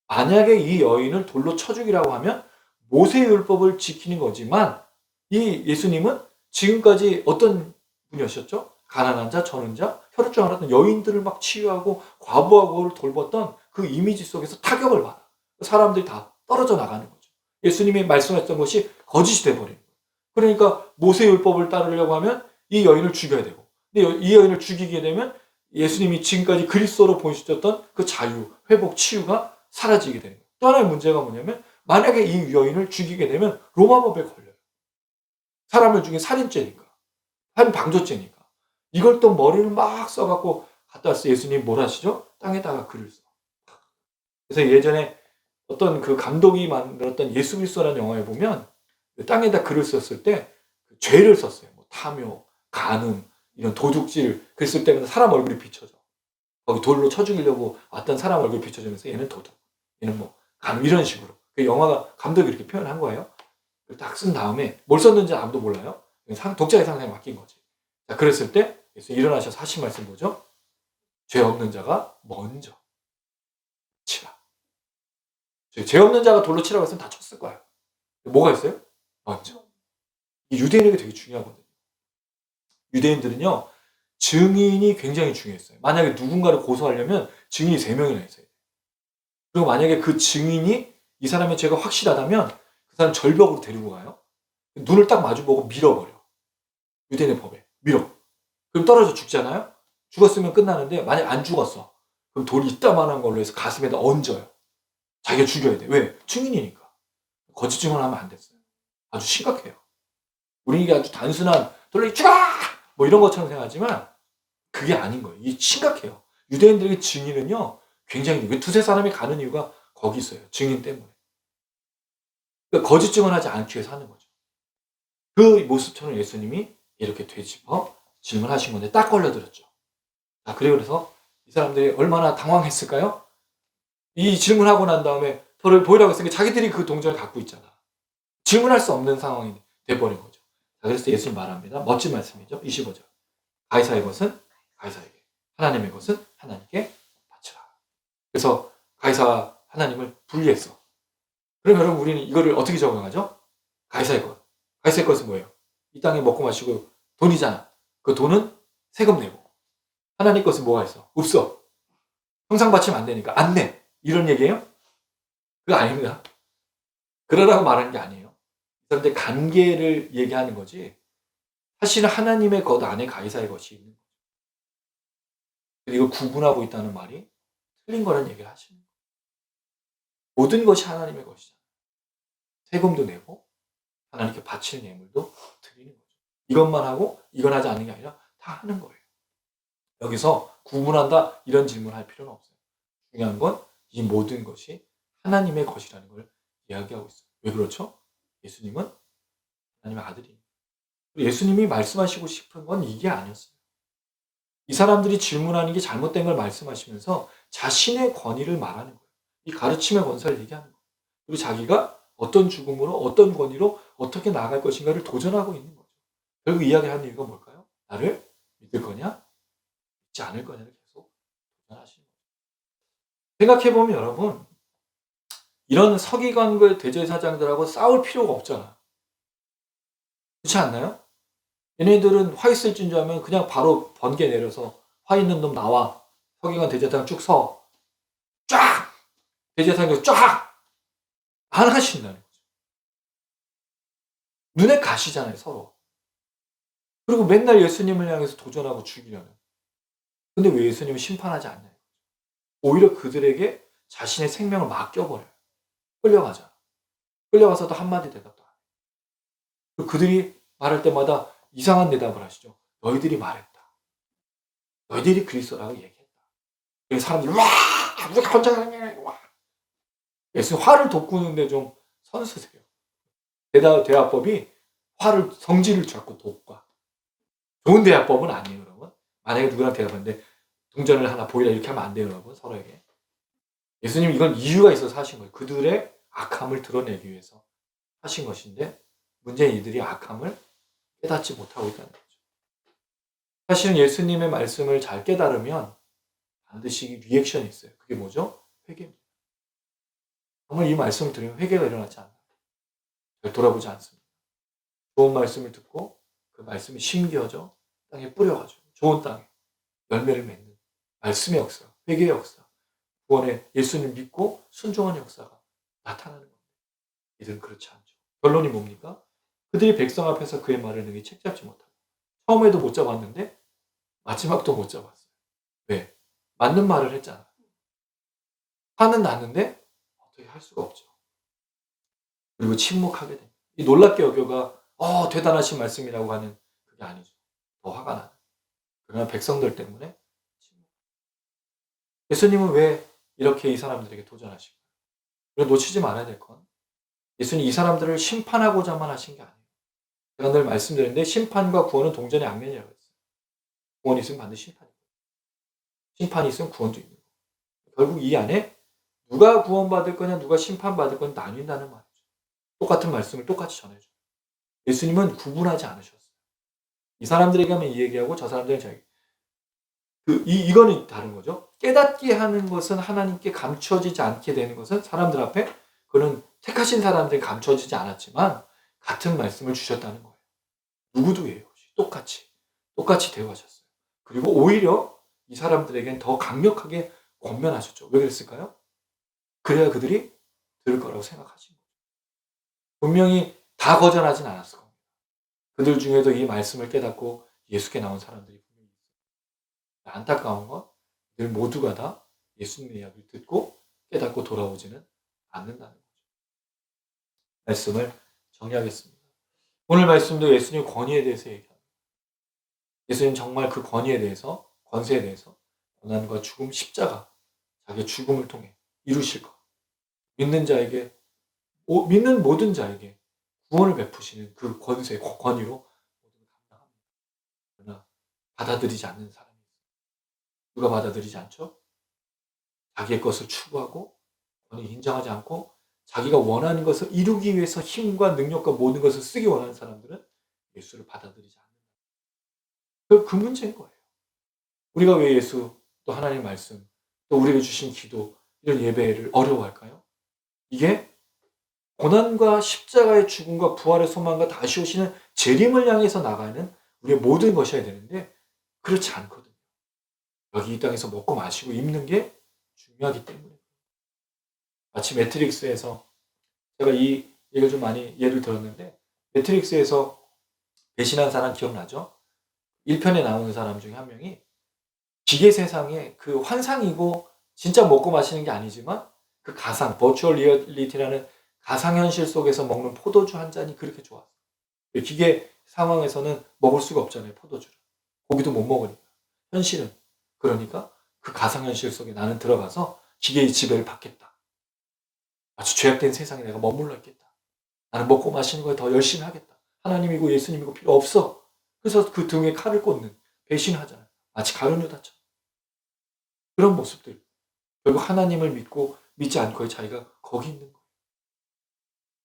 만약에 이 여인을 돌로 쳐 죽이라고 하면 모세의 율법을 지키는 거지만 이 예수님은 지금까지 어떤 분이셨죠? 가난한 자, 저는 자, 혈루증 앓았던 여인들을 막 치유하고 과부하고를 돌봤던 그 이미지 속에서 타격을 받아. 사람들이 다 떨어져 나가는 거죠. 예수님이 말씀하셨던 것이 거짓이 돼버리는 거예요. 그러니까 모세의 율법을 따르려고 하면 이 여인을 죽여야 되고, 근데 이 여인을 죽이게 되면 예수님이 지금까지 그리스도로 보여주셨던 그 자유, 회복, 치유가 사라지게 되는 거예요. 또 하나의 문제가 뭐냐면 만약에 이 여인을 죽이게 되면 로마법에 걸려요. 사람을 죽인 살인죄니까. 방조죄니까. 이걸 또 머리를 막 써갖고 갖다 왔어요. 예수님 뭘 하시죠? 땅에다가 글을 써. 그래서 예전에 어떤 그 감독이 만들었던 예수 그리스도라는 영화에 보면 땅에다 글을 썼을 때 죄를 썼어요. 뭐 탐욕, 간음, 이런 도둑질 그랬을 때마다 사람 얼굴이 비춰져. 거기 돌로 쳐 죽이려고 왔던 사람 얼굴이 비춰지면서 얘는 도둑, 얘는 뭐 간음 이런 식으로. 그 영화가 감독이 이렇게 표현한 거예요. 딱 쓴 다음에 뭘 썼는지 아무도 몰라요. 독자의 상상에 맡긴 거지. 자, 그랬을 때 예수 일어나셔서 하신 말씀 뭐죠? 죄 없는 자가 먼저 치라. 죄 없는 자가 돌로 치라고 했으면 다 쳤을 거야. 뭐가 있어요? 먼저. 이 유대인에게 되게 중요하거든요. 유대인들은요, 증인이 굉장히 중요했어요. 만약에 누군가를 고소하려면 증인이 3명이나 있어요. 그리고 만약에 그 증인이 이 사람의 죄가 확실하다면 그 사람 절벽으로 데리고 가요. 눈을 딱 마주보고 밀어버려. 유대인의 법에. 밀어. 그럼 떨어져 죽잖아요? 죽었으면 끝나는데 만약 안 죽었어. 그럼 돌이 이따만한 걸로 해서 가슴에다 얹어요. 자기가 죽여야 돼. 왜? 증인이니까. 거짓 증언하면 안 됐어요. 아주 심각해요. 우리 이게 아주 단순한 돌로 죽어! 뭐 이런 것처럼 생각하지만 그게 아닌 거예요. 이게 심각해요. 유대인들에게 증인은요, 굉장히, 두세 사람이 가는 이유가 거기 있어요. 증인 때문에. 그러니까 거짓 증언하지 않기 위해서 하는 거죠. 그 모습처럼 예수님이 이렇게 되짚어 질문하신 건데 딱 걸려들었죠. 자, 그래서 이 사람들이 얼마나 당황했을까요? 이 질문하고 난 다음에 돌을 보이라고 했으니까 자기들이 그 동전을 갖고 있잖아. 질문할 수 없는 상황이 돼버린 거죠. 자, 그래서 예수님 말합니다. 멋진 말씀이죠. 25절. 가이사의 것은 가이사에게, 하나님의 것은 하나님께 바치라. 그래서 가이사 하나님을 분리했어. 그럼 여러분 우리는 이거를 어떻게 적용하죠? 가이사의 것. 가이사의 것은 뭐예요? 이 땅에 먹고 마시고 돈이잖아. 그 돈은 세금 내고. 하나님 것은 뭐가 있어? 없어. 형상 바치면 안 되니까 안 내. 이런 얘기예요? 그거 아닙니다. 그러라고 말하는 게 아니에요. 그런데 관계를 얘기하는 거지. 사실은 하나님의 것 안에 가이사의 것이 있는 거죠. 이걸 구분하고 있다는 말이 틀린 거라는 얘기를 하시는 거예요. 모든 것이 하나님의 것이잖아요. 세금도 내고 하나님께 바칠 예물도 드리는 거죠. 이것만 하고 이건 하지 않는 게 아니라 다 하는 거예요. 여기서 구분한다 이런 질문할 필요는 없어요. 중요한 건 이 모든 것이 하나님의 것이라는 걸 이야기하고 있어요. 왜 그렇죠? 예수님은 하나님의 아들입니다. 예수님이 말씀하시고 싶은 건 이게 아니었어요. 이 사람들이 질문하는 게 잘못된 걸 말씀하시면서 자신의 권위를 말하는 거예요. 이 가르침의 권세를 얘기하는 거예요. 그리고 자기가 어떤 죽음으로 어떤 권위로 어떻게 나아갈 것인가를 도전하고 있는 거죠. 결국 이야기하는 이유가 뭘까요? 나를 믿을 거냐? 믿지 않을 거냐를 계속 도전하시는 거죠. 생각해보면 여러분, 이런 서기관과 대제사장들하고 싸울 필요가 없잖아. 그렇지 않나요? 얘네들은 화 있을 줄 알면 그냥 바로 번개 내려서 화 있는 놈 나와. 서기관 대제사장 쭉 서. 쫙! 대제사장도 쫙! 안 하신다는 거죠. 눈에 가시잖아요, 서로. 그리고 맨날 예수님을 향해서 도전하고 죽이려는. 근데 왜 예수님은 심판하지 않나요? 오히려 그들에게 자신의 생명을 맡겨버려요. 끌려가잖아. 끌려가서도 한마디 대답도 안 해요. 그리고 그들이 말할 때마다 이상한 대답을 하시죠. 너희들이 말했다. 너희들이 그리스도라고 얘기했다. 그래서 사람들이 와! 우리가 혼자 가냐? 와! 예수님 화를 돋구는데 좀 선수세요. 대화법이 화를 성질을 자꾸 돋궈. 좋은 대화법은 아니에요, 여러분. 만약에 누구랑 대화하는데 동전을 하나 보이라 이렇게 하면 안 돼요, 여러분. 서로에게. 예수님 이건 이유가 있어서 하신 거예요. 그들의 악함을 드러내기 위해서 하신 것인데 문제는 이들이 악함을 깨닫지 못하고 있다는 거죠. 사실은 예수님의 말씀을 잘 깨달으면 반드시 리액션이 있어요. 그게 뭐죠? 회개입니다. 정말 이 말씀을 들으면 회개가 일어나지 않아요. 잘 돌아보지 않습니다. 좋은 말씀을 듣고 그 말씀이 심겨져 땅에 뿌려가지고 좋은 땅에 열매를 맺는 말씀의 역사, 회개의 역사, 구원의 예수님 믿고 순종하는 역사가 나타나는 겁니다. 이들은 그렇지 않죠. 결론이 뭡니까? 그들이 백성 앞에서 그의 말을 능히 책잡지 못하고 처음에도 못 잡았는데 마지막도 못 잡았어요. 왜? 맞는 말을 했잖아. 화는 났는데 어떻게 할 수가 없죠. 그리고 침묵하게 됩니다. 이 놀랍게 여겨가 대단하신 말씀이라고 하는 그게 아니죠. 더 화가 나는. 그러나 백성들 때문에 침묵. 예수님은 왜 이렇게 이 사람들에게 도전하실까요? 그리고 놓치지 말아야 될 건 예수님 이 사람들을 심판하고자만 하신 게 아니에요. 제가 늘 말씀드렸는데 심판과 구원은 동전의 앞면이라고 했어요. 구원이 있으면 반드시 심판이 있고 심판이 있으면 구원도 있는 거예요. 결국 이 안에 누가 구원받을 거냐 누가 심판받을 거냐 나뉜다는 말이죠. 똑같은 말씀을 똑같이 전해줘요. 예수님은 구분하지 않으셨어요. 이 사람들에게 하면 이 얘기하고 저 사람들에게 저 얘기. 이거는 다른 거죠. 깨닫게 하는 것은 하나님께 감춰지지 않게 되는 것은 사람들 앞에 그는 택하신 사람들에게 감춰지지 않았지만 같은 말씀을 주셨다는 거예요. 누구도 예외 없이 똑같이 대우하셨어요. 그리고 오히려 이 사람들에겐 더 강력하게 권면하셨죠. 왜 그랬을까요? 그래야 그들이 들을 거라고 생각하신 거죠. 분명히 다 거절하진 않았을 겁니다. 그들 중에도 이 말씀을 깨닫고 예수께 나온 사람들이 분명히 있어요. 안타까운 건 늘 모두가 다 예수님의 이야기를 듣고 깨닫고 돌아오지는 않는다는 거죠. 말씀을 정리하겠습니다. 오늘 말씀도 예수님 권위에 대해서 얘기합니다. 예수님 정말 그 권위에 대해서, 권세에 대해서 고난과 죽음, 십자가, 자기의 죽음을 통해 이루실 것. 믿는 자에게, 믿는 모든 자에게 구원을 베푸시는 그 권세, 권위로 모두가 감당합니다. 그러나 받아들이지 않는 사람이 있어요. 누가 받아들이지 않죠? 자기의 것을 추구하고 권위 인정하지 않고 자기가 원하는 것을 이루기 위해서 힘과 능력과 모든 것을 쓰기 원하는 사람들은 예수를 받아들이지 않는다. 그 문제인 거예요. 우리가 왜 예수, 또 하나님의 말씀, 또 우리에게 주신 기도, 이런 예배를 어려워할까요? 이게 고난과 십자가의 죽음과 부활의 소망과 다시 오시는 재림을 향해서 나가는 우리의 모든 것이어야 되는데 그렇지 않거든요. 여기 이 땅에서 먹고 마시고 입는 게 중요하기 때문에. 마치 매트릭스에서 제가 이 얘기를 좀 많이 예를 들었는데 매트릭스에서 배신한 사람 기억나죠? 1편에 나오는 사람 중에 한 명이 기계 세상에 그 환상이고 진짜 먹고 마시는 게 아니지만 그 가상, 버추얼 리얼리티라는 가상현실 속에서 먹는 포도주 한 잔이 그렇게 좋았어요. 기계 상황에서는 먹을 수가 없잖아요, 포도주를. 고기도 못 먹으니까. 현실은. 그러니까 그 가상현실 속에 나는 들어가서 기계의 지배를 받겠다. 아주 죄악된 세상에 내가 머물러 있겠다. 나는 먹고 마시는 거에 더 열심히 하겠다. 하나님이고 예수님이고 필요 없어. 그래서 그 등에 칼을 꽂는 배신하잖아요. 마치 가룟 유다처럼. 그런 모습들. 결국 하나님을 믿고 믿지 않고의 자기가 거기 있는 거예요.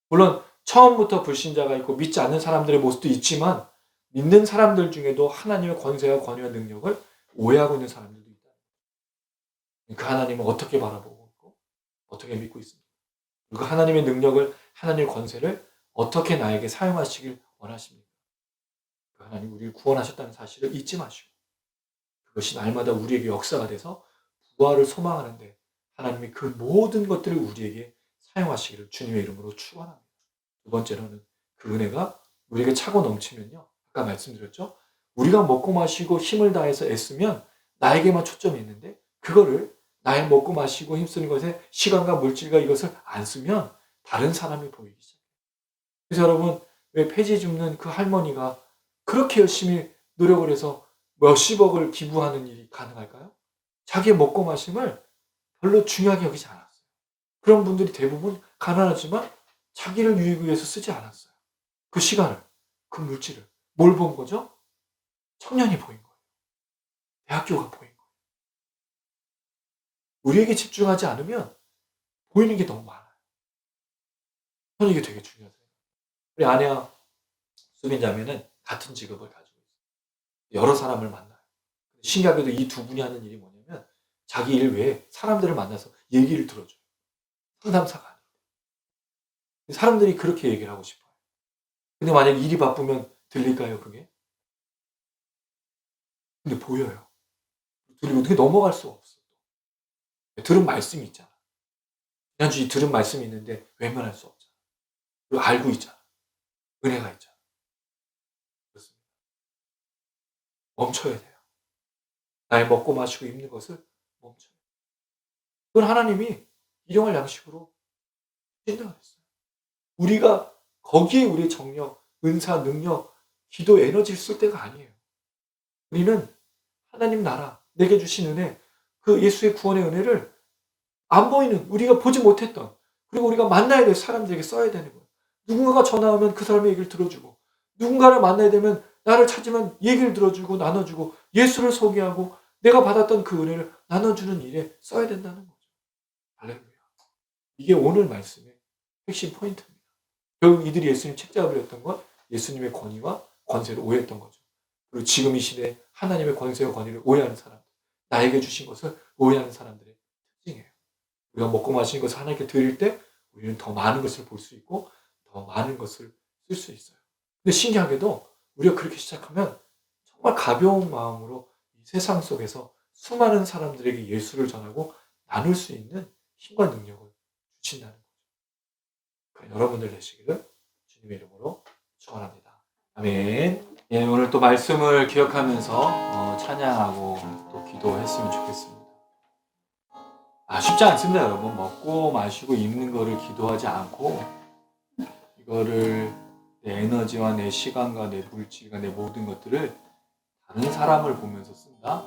물론 처음부터 불신자가 있고 믿지 않는 사람들의 모습도 있지만 믿는 사람들 중에도 하나님의 권세와 권위와 능력을 오해하고 있는 사람들도 있다. 그 하나님을 어떻게 바라보고 있고 어떻게 믿고 있습니까? 그리고 하나님의 능력을, 하나님의 권세를 어떻게 나에게 사용하시길 원하십니까? 그 하나님 우리를 구원하셨다는 사실을 잊지 마시고 그것이 날마다 우리에게 역사가 돼서 부활을 소망하는데 하나님이 그 모든 것들을 우리에게 사용하시기를 주님의 이름으로 축원합니다. 두 번째로는 그 은혜가 우리에게 차고 넘치면요. 아까 말씀드렸죠. 우리가 먹고 마시고 힘을 다해서 애쓰면 나에게만 초점이 있는데 그거를 나의 먹고 마시고 힘쓰는 것에 시간과 물질과 이것을 안 쓰면 다른 사람이 보이기 시작해요. 그래서 여러분 왜 폐지 줍는 그 할머니가 그렇게 열심히 노력을 해서 몇십억을 기부하는 일이 가능할까요? 자기의 먹고 마심을 별로 중요하게 여기지 않았어요. 그런 분들이 대부분 가난하지만 자기를 유익을 위해서 쓰지 않았어요. 그 시간을, 그 물질을. 뭘 본 거죠? 청년이 보인 거예요. 대학교가 보인 거예요. 우리에게 집중하지 않으면 보이는 게 너무 많아요. 저는 이게 되게 중요하세요. 우리 아내와 수빈 자매는 같은 직업을 가지고 있어요. 여러 사람을 만나요. 신기하게도 이 두 분이 하는 일이 뭐냐면 자기 일 외에 사람들을 만나서 얘기를 들어줘요. 상담사가 아니에요. 사람들이 그렇게 얘기를 하고 싶어요. 근데 만약 일이 바쁘면 들릴까요, 그게? 근데 보여요. 그리고 어떻게 넘어갈 수가 없어. 들은 말씀이 있잖아. 지난주에 들은 말씀이 있는데 외면할 수 없잖아. 그리고 알고 있잖아. 은혜가 있잖아. 그렇습니다. 멈춰야 돼요. 나의 먹고 마시고 입는 것을 멈춰야 돼요. 그건 하나님이 일용할 양식으로 주신다고 했어요. 우리가 거기에 우리의 정력, 은사, 능력, 기도, 에너지를 쓸 때가 아니에요. 우리는 하나님 나라, 내게 주신 은혜, 그 예수의 구원의 은혜를 안 보이는, 우리가 보지 못했던, 그리고 우리가 만나야 될 사람들에게 써야 되는 거예요. 누군가가 전화 오면 그 사람의 얘기를 들어주고, 누군가를 만나야 되면 나를 찾으면 얘기를 들어주고 나눠주고 예수를 소개하고 내가 받았던 그 은혜를 나눠주는 일에 써야 된다는 거죠. 할렐루야. 이게 오늘 말씀의 핵심 포인트입니다. 결국 이들이 예수님 책잡으려 했던 건 예수님의 권위와 권세를 오해했던 거죠. 그리고 지금 이 시대에 하나님의 권세와 권위를 오해하는 사람들, 나에게 주신 것을 오해하는 사람들의 특징이에요. 우리가 먹고 마시는 것을 하나님께 드릴 때 우리는 더 많은 것을 볼 수 있고 더 많은 것을 쓸 수 있어요. 근데 신기하게도 우리가 그렇게 시작하면 정말 가벼운 마음으로 이 세상 속에서 수많은 사람들에게 예수를 전하고 나눌 수 있는 힘과 능력을 주신다는 거죠. 그러니까 여러분들 되시기를 주님의 이름으로 축원합니다. 아멘. 예, 오늘 또 말씀을 기억하면서 찬양하고 또 기도했으면 좋겠습니다. 쉽지 않습니다, 여러분. 먹고 마시고 입는 거를 기도하지 않고 이거를 내 에너지와 내 시간과 내 물질과 내 모든 것들을 다른 사람을 보면서 쓴다?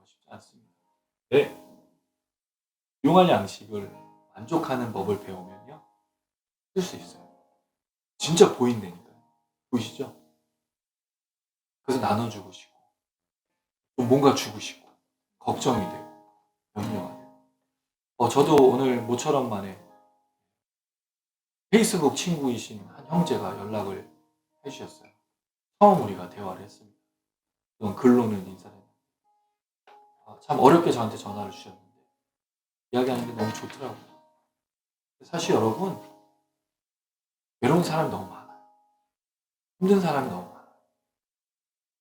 쉽지 않습니다. 네. 용할 양식을 만족하는 법을 배우면요. 쓸 수 있어요. 진짜 보인다니까요. 보이시죠? 그래서 나눠주고 싶고 좀 뭔가 주고 싶고 걱정이 되고 염려가 되고 저도 오늘 모처럼 만에 페이스북 친구이신 한 형제가 연락을 해주셨어요. 처음 우리가 대화를 했습니다. 그건 글로는 인사를 했는데 참 어렵게 저한테 전화를 주셨는데 이야기하는 게 너무 좋더라고요. 사실 여러분 외로운 사람이 너무 많아요. 힘든 사람이 너무 많아요.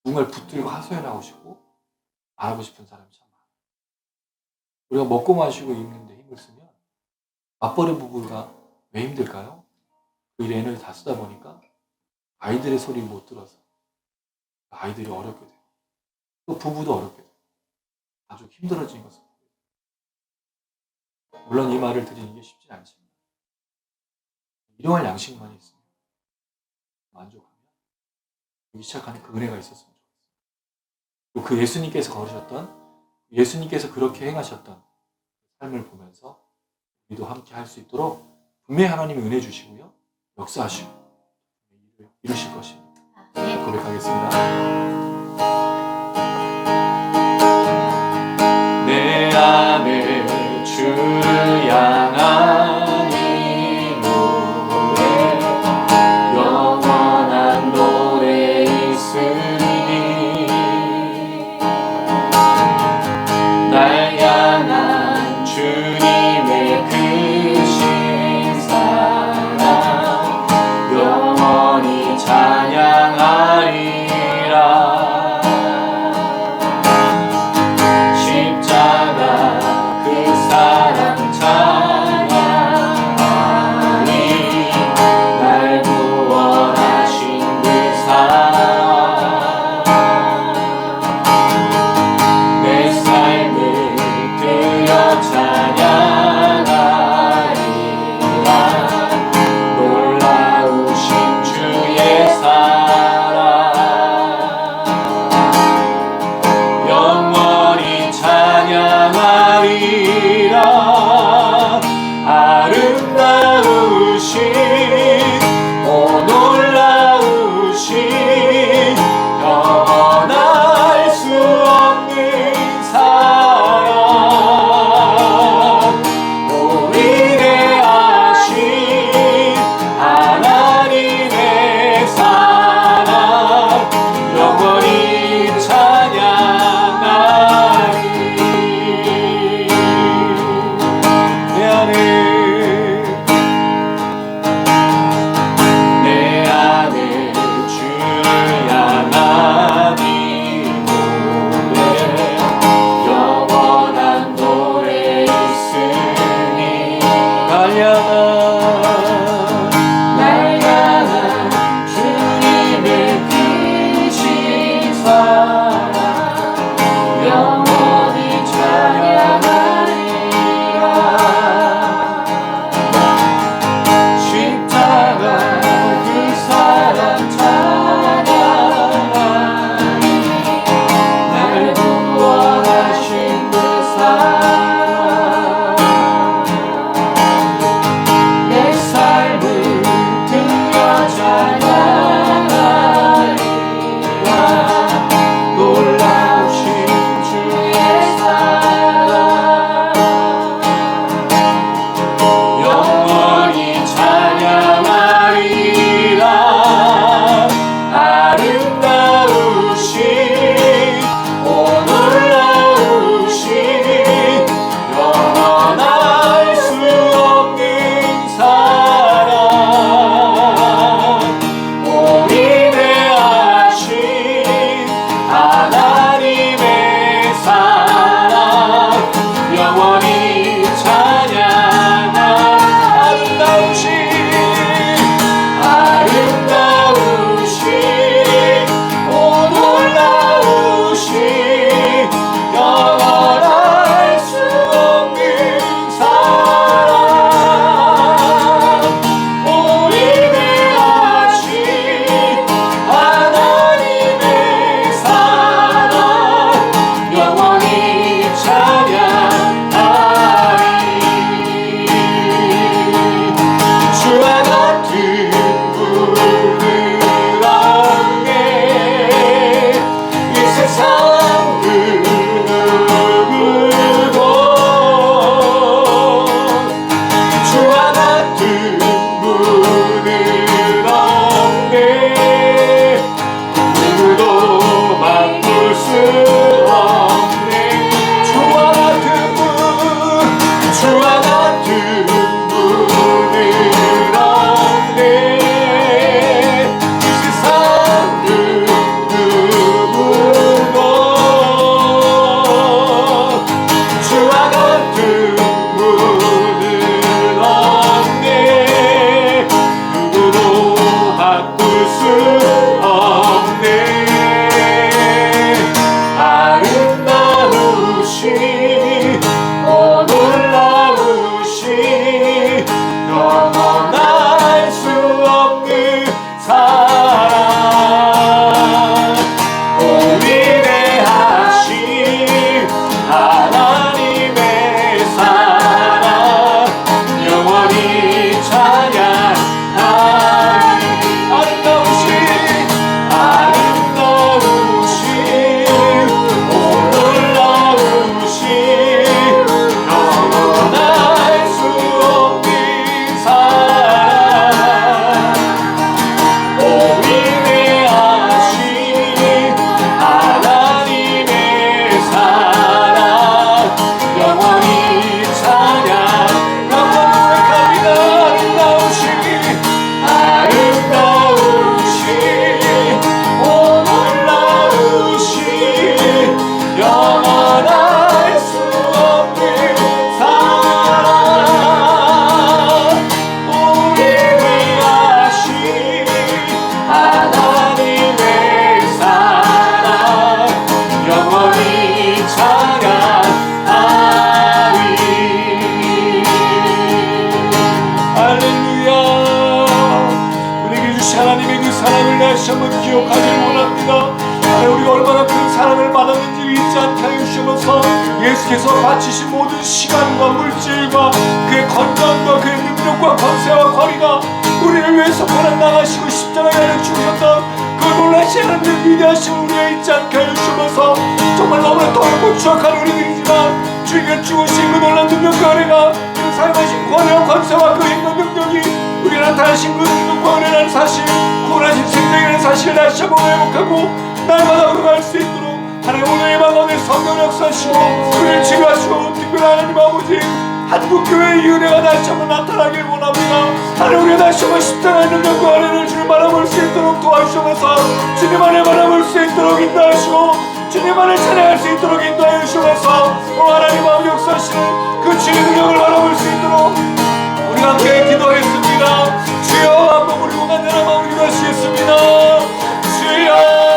누군가를 붙들고 하소연하고 싶고 말하고 싶은 사람이 참 많아요. 우리가 먹고 마시고 입는데 힘을 쓰면 맞벌이 부부가 왜 힘들까요? 그 일에 에너지 다 쓰다 보니까 아이들의 소리 못 들어서 아이들이 어렵게 되고 또 부부도 어렵게 되고 아주 힘들어지는 것을 물론 이 말을 드리는 게 쉽지 않지만 일용할 양식만 있으면 만족하면 여기 시작하는 그 은혜가 있었으면 좋겠어요. 그 예수님께서 걸으셨던 예수님께서 그렇게 행하셨던 삶을 보면서 우리도 함께 할 수 있도록 분명히 하나님이 은혜 주시고요. 역사하시고 이루실 것입니다. 고백하겠습니다. 내 안에 주를 향한 이 노래 찬양하리라. 아름다우신 오 놀라우신 영원할 수 없는 사랑, 오 위대하신 하나님의 사랑 영원히 찬양하리. 내 안에 주를 향한 이 노래, 영원한 노래 있으니 날 향한 주님의 크신 사랑 영원히 찬양하리라. 십자가 그 사랑 찬양하리. 날 구원하신 그 사랑 내 삶을 들려 찬양하리라. 놀라우신 주의 사랑 영원히 찬양하리라. 아름다우신 오 놀라우신 영원할 수 없는 사랑, 오 위대하신 하나님의 사랑 영원히 찬양하리. 아름다우신 오 놀라우신 영원할 수 없는 사랑, 오 위대하신 하나님의 사랑 얼마나 큰 사랑을 받았는지 잊지 않게 하여 주셔서 예수께서 바치신 모든 시간과 물질과 그의 건강과 그의 능력과 권세와 권위가 우리를 위해서 고난 당하시고 십자가에 달려 죽으셨던 그 놀라지 않는 위대하신 우리가 잊지 않게 하여 주셔서 정말 너무나 더럽고 추악한 우리들이지만 주님의 죽으신 그 놀란 능력과 은혜가 그 사용하신 권위와 권세와 그 힘과 능력이 우리가 나타나신 그 능력과 은혜라는 사실, 구원하신 생명이라는 사실을 다시 한번 회복하고 날마다 걸어갈 수 있도록 하나님 오늘 예방 오늘 성령 역사하시고 우리를 치료하시고 특별히 하나님 아버지 한국교회의 은혜가 다시 한번 나타나길 원합니다. 하나님 우리가 다시 한번 십자가의 능력과 은혜를 주님 바라볼 수 있도록 도와주셔서 주님 안에 바라볼 수 있도록 인도하시고 주님 안에 찬양할 수 있도록 인도하여 주셔서 하나님 아버지 역사하시는 그 주의 능력을 바라볼 수 있도록 우리가 함께 기도하겠습니다. 주여 한번 우리 간절한 마음으로 기도하시겠습니다. 주여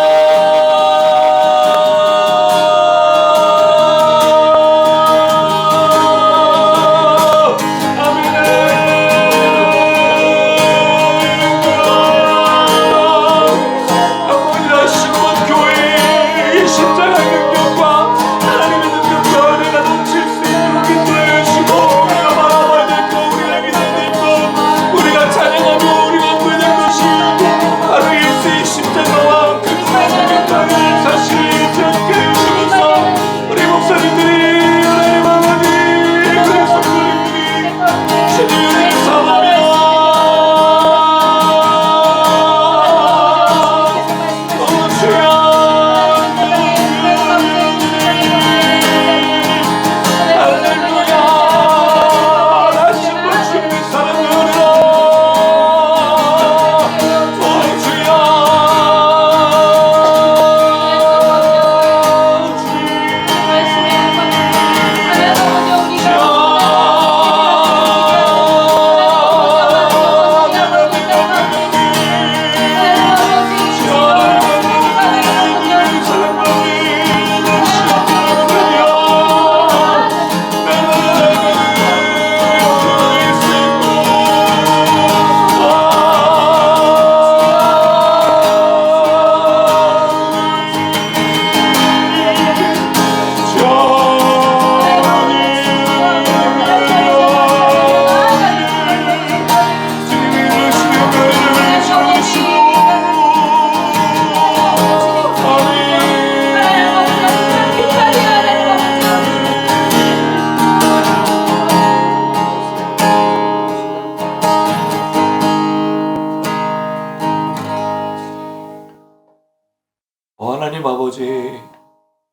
하나님 아버지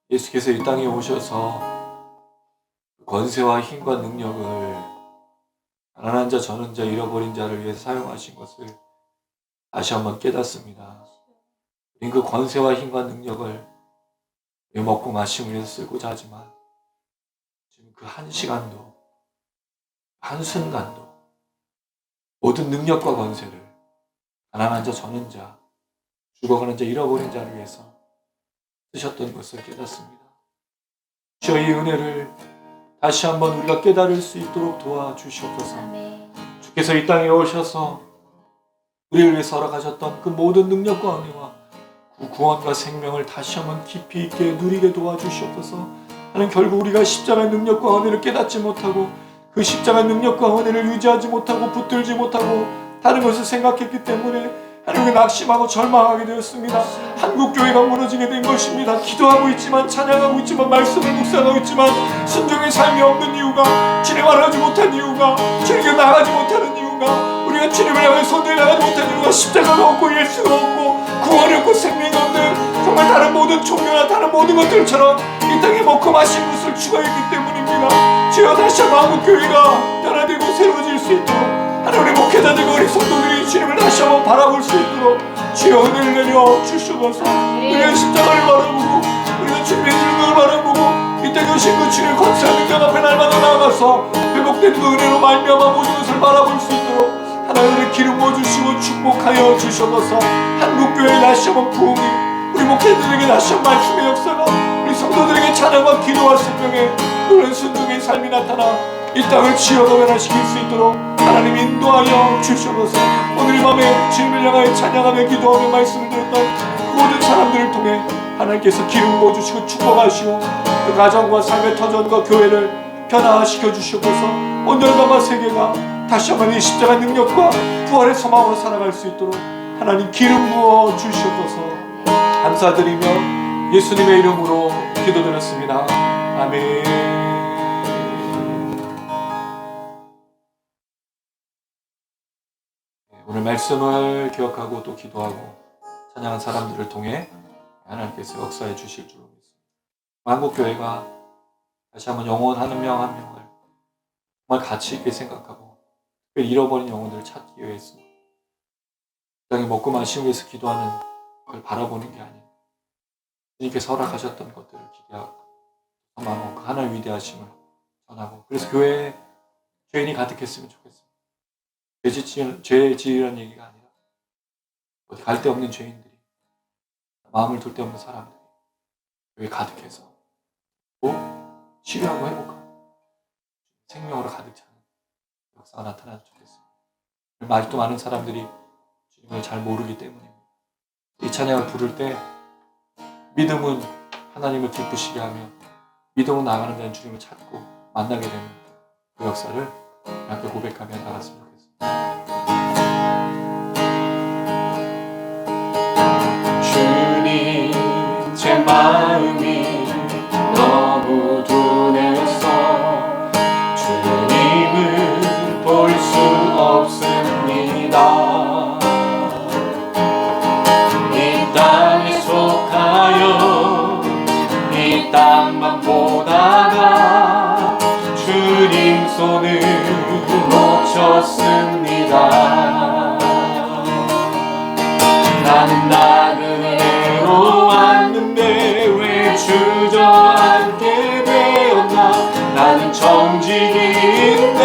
예수께서 이 땅에 오셔서 권세와 힘과 능력을 가난한 자, 저는 자, 잃어버린 자를 위해 사용하신 것을 다시 한번 깨닫습니다. 우린 그 권세와 힘과 능력을 먹고 마심을 위해서 쓰고자 하지만 지금 그 한 시간도 한 순간도 모든 능력과 권세를 가난한 자, 저는 자, 죽어가는 자, 잃어버린 자를 위해서 쓰셨던 것을 깨닫습니다. 주여 이 은혜를 다시 한번 우리가 깨달을 수 있도록 도와주시옵소서. 주께서 이 땅에 오셔서 우리를 위해서 허락하셨던 그 모든 능력과 은혜와 그 구원과 생명을 다시 한번 깊이 있게 누리게 도와주시옵소서. 하나님 결국 우리가 십자가의 능력과 은혜를 깨닫지 못하고 그 십자가의 능력과 은혜를 유지하지 못하고 붙들지 못하고 다른 것을 생각했기 때문에 하나님께 낙심하고 절망하게 되었습니다. 한국교회가 무너지게 된 것입니다. 기도하고 있지만 찬양하고 있지만 말씀을 묵상하고 있지만 순종의 삶이 없는 이유가 주님 알아주지 못한 이유가 주님께 나가지 못하는 이유가 우리가 주님을 향해 손들어 나가지 못하는 이유가 십자가가 없고 예수가 없고 구원이 없고 생명이 없는 정말 다른 모든 종교나 다른 모든 것들처럼 이 땅에 먹고 마신 것을 추구했기 때문입니다. 주여 다시 한번 한국교회가 변화되고 새로워질 수 있도록 하나님 우리 목회자들과 우리 성도들이 주님을 다시 한번 바라볼 수 있도록 주여 은혜를 내려 주시옵소서. 우리가 십자가를 바라보고 우리가 주님의 능력을 바라보고 이 땅에 오신 그 주님의 권세와 능력 앞에 날마다 나아가서 회복된 그 은혜로 말미암아 모든 것을 바라볼 수 있도록 하나님의 기름 부어주시고 축복하여 주시옵소서. 한국교회에 다시 한번 부흥이 우리 목회자들에게 다시 한번 말씀의 역사가 우리 성도들에게 찬양과 기도와 생명의 노래 순종의 삶이 나타나 이 땅을 지어가 변화시킬 수 있도록 하나님 인도하여 주시옵소서. 오늘 이 밤에 주님을 향하여 찬양하며 기도하며 말씀을 들었던 그 모든 사람들을 통해 하나님께서 기름 부어주시고 축복하시고 그 가정과 삶의 터전과 교회를 변화시켜 주시옵소서. 온전함과 세계가 다시 한번 이 십자가 능력과 부활의 소망으로 살아갈 수 있도록 하나님 기름 부어 주시옵소서. 감사드리며 예수님의 이름으로 기도드렸습니다. 아멘. 오늘 말씀을 기억하고 또 기도하고 찬양한 사람들을 통해 하나님께서 역사해 주실 줄로 믿습니다. 한국교회가 다시 한번 영혼 한 명 한 명을 정말 가치 있게 생각하고 특별히 잃어버린 영혼들을 찾기 위해서 땅에 먹고 마시기 위해서 기도하는 걸 바라보는 게 아닌 주님께서 허락하셨던 것들을 기대하고 소망하고 그 하나의 위대하심을 전하고, 그래서 교회에 죄인이 가득했으면 좋겠습니다. 죄 지으라는 얘기가 아니라 어디 갈 데 없는 죄인들이, 마음을 둘 데 없는 사람들이 교회에 가득해서 또 치유하고 회복하고 생명으로 가득 차는 역사가 나타나면 좋겠습니다. 아직도 많은 사람들이 주님을 잘 모르기 때문입니다. 이 찬양을 부를 때 믿음은 하나님을 기쁘시게 하며 믿음으로 나가는 데는 주님을 찾고 만나게 되는 그 역사를 함께 고백하며 나갔으면 좋겠습니다. 주님, 제 마음이 너무 둔해서 주님을 볼 수 없습니다. 이 땅에 속하여 이 땅만 보다가 주님 손을 놓쳤습니다. 나는 나그네로 왔는데 왜 주저앉게 되었나. 나는 정직인데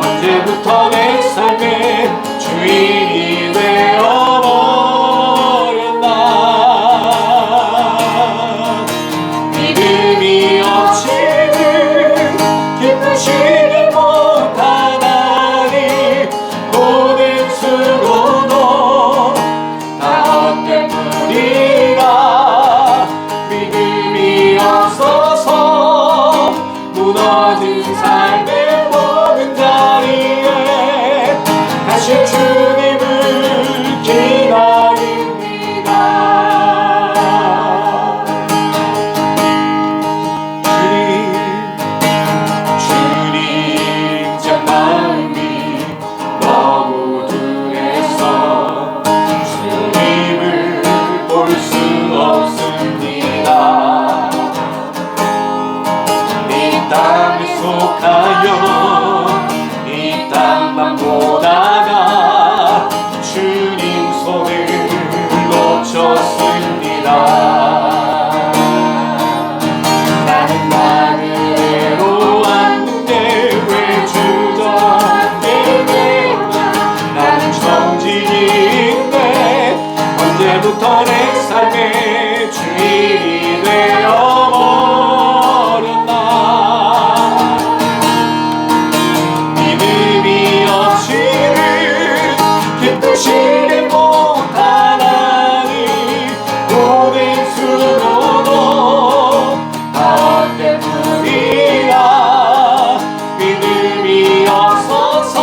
언제부터 내 삶의 주인이 되어버렸나. 믿음이 없이는 기쁘시지 못하나니 모든 수고도 다 헛될 뿐이라. 믿음이 없어서 무너진 삶의 모든 자리에 다시 주님을 기다립니다. 주님, 제 마음이 너무 둔해서 주님을 볼 수 없습니다. 이 땅에 속하여 이 땅만 보다가 주님 손을 놓쳤습니다. 나는 나그네로 왔는데 왜 주저앉게 되었나. 나는 정직인데 언제부터 내 삶의 주인이 되어버렸나. 믿음이 없이는 기쁘시지 못하나니 모든 수고도 다 헛될 뿐이라. 믿음이 없어서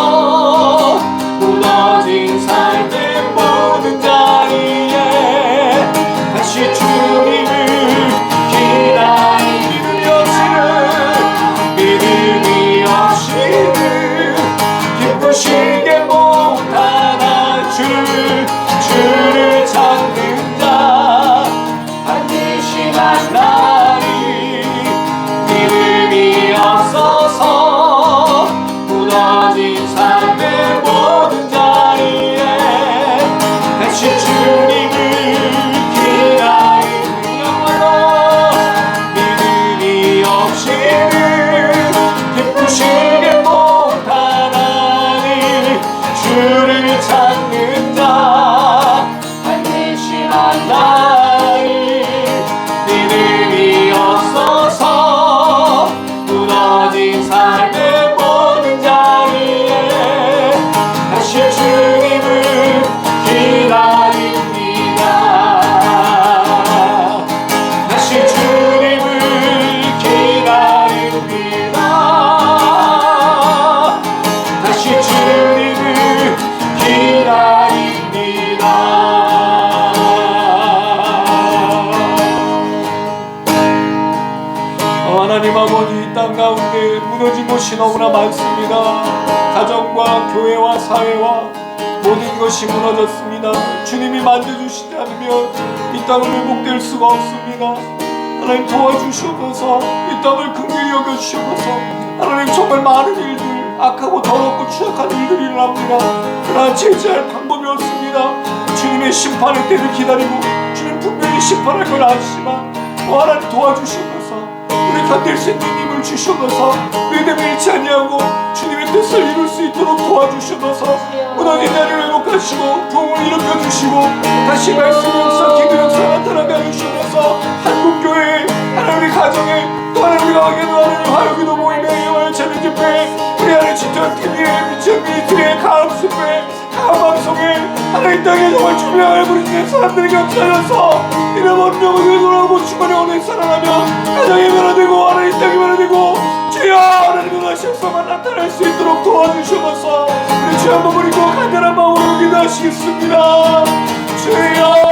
무너진 삶의 모든 자리에 다시 주님을 기다리는 믿음이 없이는 기쁘시게 못하나. 주를 찾는 자 반드시 만나리. 믿음이 없어서 무너진 삶의 모든 자리에 다시 주님을 기다리는 영원로. 믿음이 없이는 기쁘시게 못하나니 주를 찾는 자 반드시 만나리. 믿음이 하나님 아버지, 이 땅 가운데 무너진 곳이 너무나 많습니다. 가정과 교회와 사회와 모든 것이 무너졌습니다. 주님이 만져주시지 않으면 이 땅은 회복될 수가 없습니다. 하나님 도와주시옵소서. 이 땅을 긍휼히 여겨주시옵소서. 하나님 정말 많은 일들, 악하고 더럽고 추악한 일들이 일어납니다. 그러나 제지할 방법이 없습니다. 주님의 심판의 때를 기다리고 주님 분명히 심판할 걸 아시지만 하나님 도와주시옵소서. 우리 견딜 수 있는 힘을 주시옵소서. 믿음을 잃지 아니하고 주님의 뜻을 이룰 수 있도록 도와주시옵소서. 무너진 자리를 회복하시고 부흥을 일으켜주시고 다시 말씀 역사, 기도 역사 나타나게 하시옵소서. 한국교회, 하나님의 가정에 또 하나님의 가게도 하나님 화요기도 모임에 영화의 찬양 집회, 우리 하나님 진짜 TV에 미친 미니스트리에 가을 숲에 가을 방송에 하나님 땅에 정말 주명을 부리는 사람들이 겹쳐져서 잃어버린 영혼을 돌아오고 주권의 오늘 살아나며 가정이 변화되고 하나님 땅이 변화되고 주여 하나님의 나시옵소만 나타날 수 있도록 도와주시옵소서. 우리 주 한번 버리고 간절한 마음으로 기도하시겠습니다. 주여.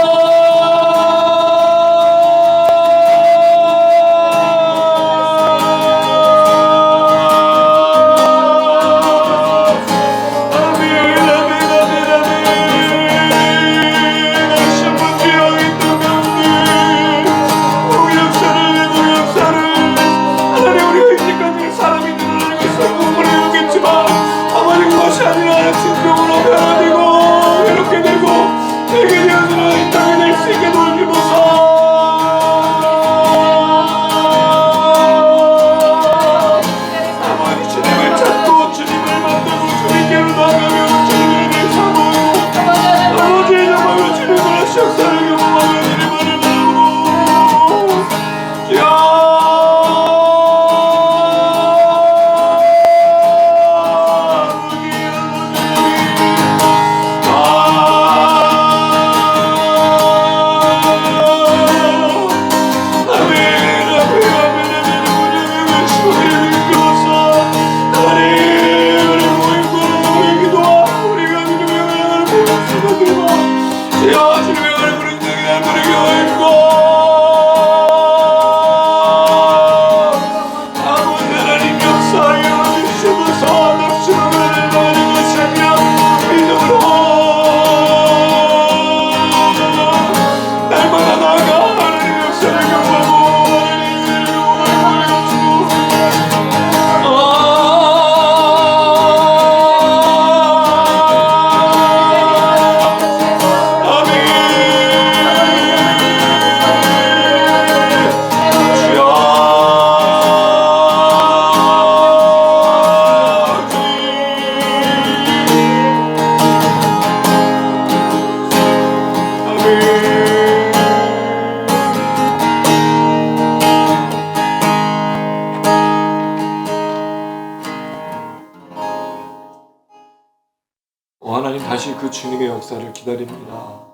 하나님 다시 그 주님의 역사를 기다립니다.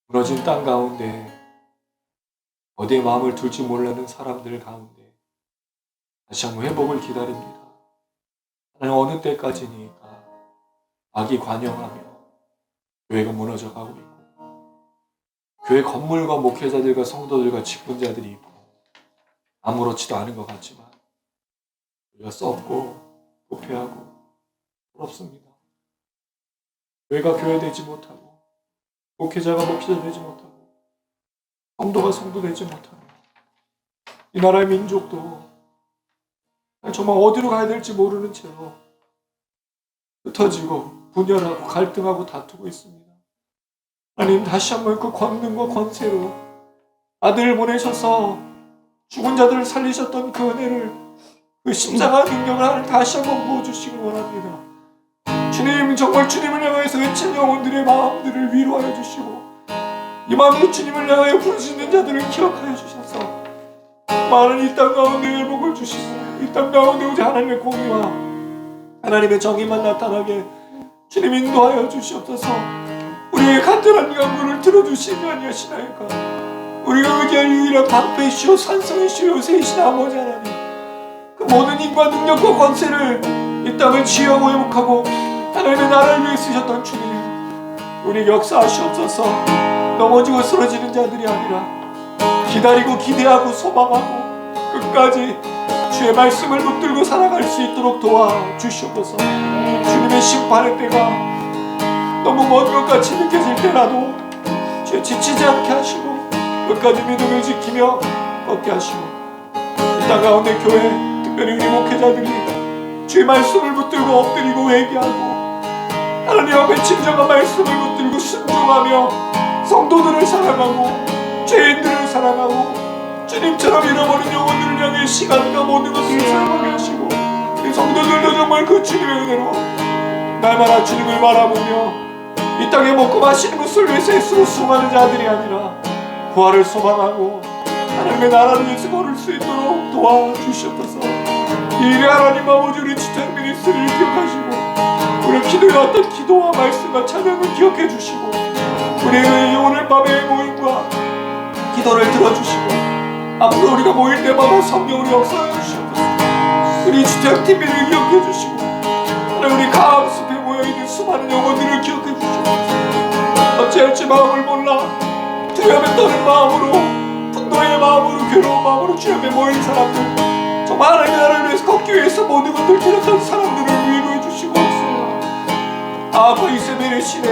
무너진 땅 가운데 어디에 마음을 둘지 몰라는 사람들 가운데 다시 한번 회복을 기다립니다. 하나님 어느 때까지니까 악이 관영하며 교회가 무너져 가고 있고 교회 건물과 목회자들과 성도들과 직분자들이 있고 아무렇지도 않은 것 같지만 우리가 썩고 부패하고 부럽습니다. 교회가 교회되지 못하고 목회자가 목회자 되지 못하고 성도가 성도 되지 못하고 이 나라의 민족도 정말 어디로 가야 될지 모르는 채로 흩어지고 분열하고 갈등하고 다투고 있습니다. 하나님 다시 한번 그 권능과 권세로 아들을 보내셔서 죽은 자들을 살리셨던 그 은혜를 그 십자가 능력을 하나님 다시 한번 부어주시길 원합니다. 주님 정말 주님을 향해서 외친 영혼들의 마음들을 위로하여 주시고 이 마음으로 주님을 향하여 부르짖는 자들을 기억하여 주셔서 많은 이 땅 가운데 회복을 주시고 이 땅 가운데 오직 하나님의 공의와 하나님의 정의만 나타나게 주님 인도하여 주시옵소서. 우리의 간절한 간구를 들어주시지 아니하시나이까. 우리가 의지할 유일한 방패이시오 산성이시오 요새이신 아버지 하나님, 그 모든 힘과 능력과 권세를 이 땅을 지혜하고 회복하고 하나님의 나라를 위해 쓰셨던 주님, 우리 역사하시옵소서. 넘어지고 쓰러지는 자들이 아니라 기다리고 기대하고 소망하고 끝까지 주의 말씀을 붙들고 살아갈 수 있도록 도와주시옵소서. 주님의 심판의 때가 너무 먼 것 같이 느껴질 때라도 주의 지치지 않게 하시고 끝까지 믿음을 지키며 걷게 하시고 이 땅 가운데 교회 특별히 우리 목회자들이 주의 말씀을 붙들고 엎드리고 회개하고 하나님 앞에 진정한 말씀을 붙들고 순종하며 성도들을 사랑하고 죄인들을 사랑하고 주님처럼 잃어버린 영혼들을 향해 시간과 모든 것을 사용하게 하시고 이 성도들도 정말 그 주님의 은혜로 날마다 주님을 바라보며 이 땅에 먹고 마시는 것을 위해서 애쓰고 수많은 자들이 아니라 부활을 소망하고 하나님의 나라를 위해서 걸을 수 있도록 도와주시옵소서. 이 일에 하나님 아버지 우리 지탱 미니스트리를 기억하시고 우리 기도해왔던 기도와 말씀과 찬양을 기억해 주시고 우리의 오늘 밤의 모임과 기도를 들어주시고 앞으로 우리가 모일 때마다 성령으로 역사해 주시옵소서. 우리 지탱팀들을 기억해 주시고 하나님 우리 가암숲에 모여있는 수많은 영혼들을 기억해 주시옵소서. 어찌할지 마음을 몰라 두려움에 떠는 마음으로 분노의 마음으로 괴로운 마음으로 주여 앞에 모인 사람들 정말 하나님의 나라를 위해서 걷기 위해서 모든 것들을 기록한 사람들을 위로해 주시고 아빠 이세벨의 시대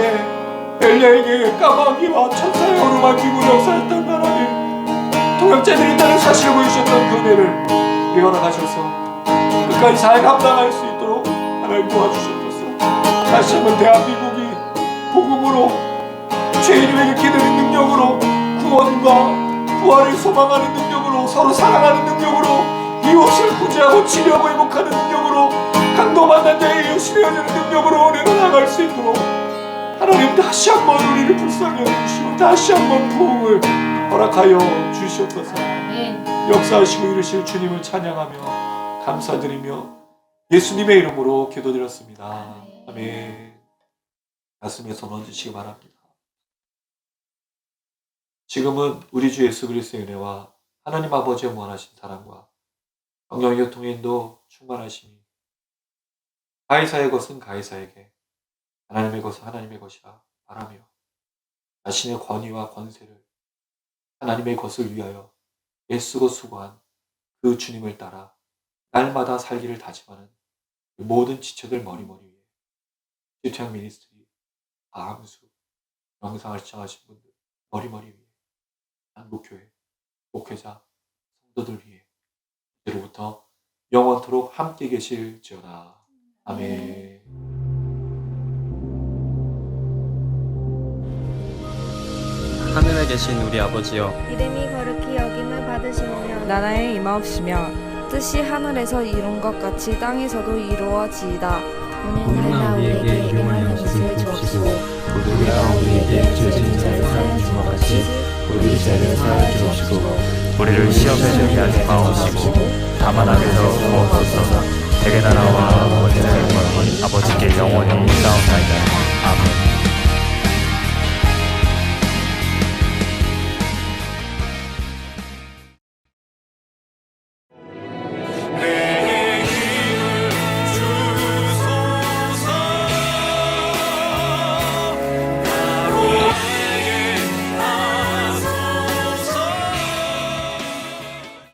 엘리야에게 까마귀와 천사의 어루만지고 역사했던 하나님 동역자들이 있다는 사실을 보여주셨던 그 은혜를 우리 허락하셔서 끝까지 잘 감당할 수 있도록 하나님 도와주시옵소서. 다시 한번 대한민국이 복음으로 죄인에게 기도하는 능력으로 구원과 부활을 소망하는 능력으로 서로 사랑하는 능력으로 이웃을 구제하고 치료하고 회복하는 능력으로 강도 만난 자의 이웃이 되어주는 능력으로 은혜로 나갈 수 있도록 하나님 다시 한번 우리를 불쌍히 여기시고 다시 한번 부흥을 허락하여 주시옵소서. 역사하시고 이르실 주님을 찬양하며 감사드리며 예수님의 이름으로 기도드렸습니다. 아멘. 가슴에 손 얹으시기 바랍니다. 지금은 우리 주 예수 그리스도의 은혜와 하나님 아버지의 무한하신 사랑과 성령의 교통의 인도 충만하심이 가이사의 것은 가이사에게 하나님의 것은 하나님의 것이라 말하며 자신의 권위와 권세를 하나님의 것을 위하여 애쓰고 수고한 그 주님을 따라 날마다 살기를 다짐하는 그 모든 지체들 머리머리 위에 지태형 미니스트리 아함수 영상을 시청하신 분들 머리머리 위에 한국교회 목회자 성도들 위해 이제로부터 영원토록 함께 계실지어다. 아멘. 하늘에 계신 우리 아버지여 이름이 거룩히 여김을 받으시오며 나라에 임하옵시며 뜻이 하늘에서 이룬 것 같이 땅에서도 이루어지이다. 오늘날 우리에게 일용할 것을 주옵시고 우리가 우리에게 죄 지은 자를 사하여 준 것 같이 우리 죄를 사하여 주옵시고 우리를 시험에 들게 하지 마옵시고 다만 악에서 구하옵소서. 대개 나라와 권세와 영광은 아버지께 영원히 있사옵나이다.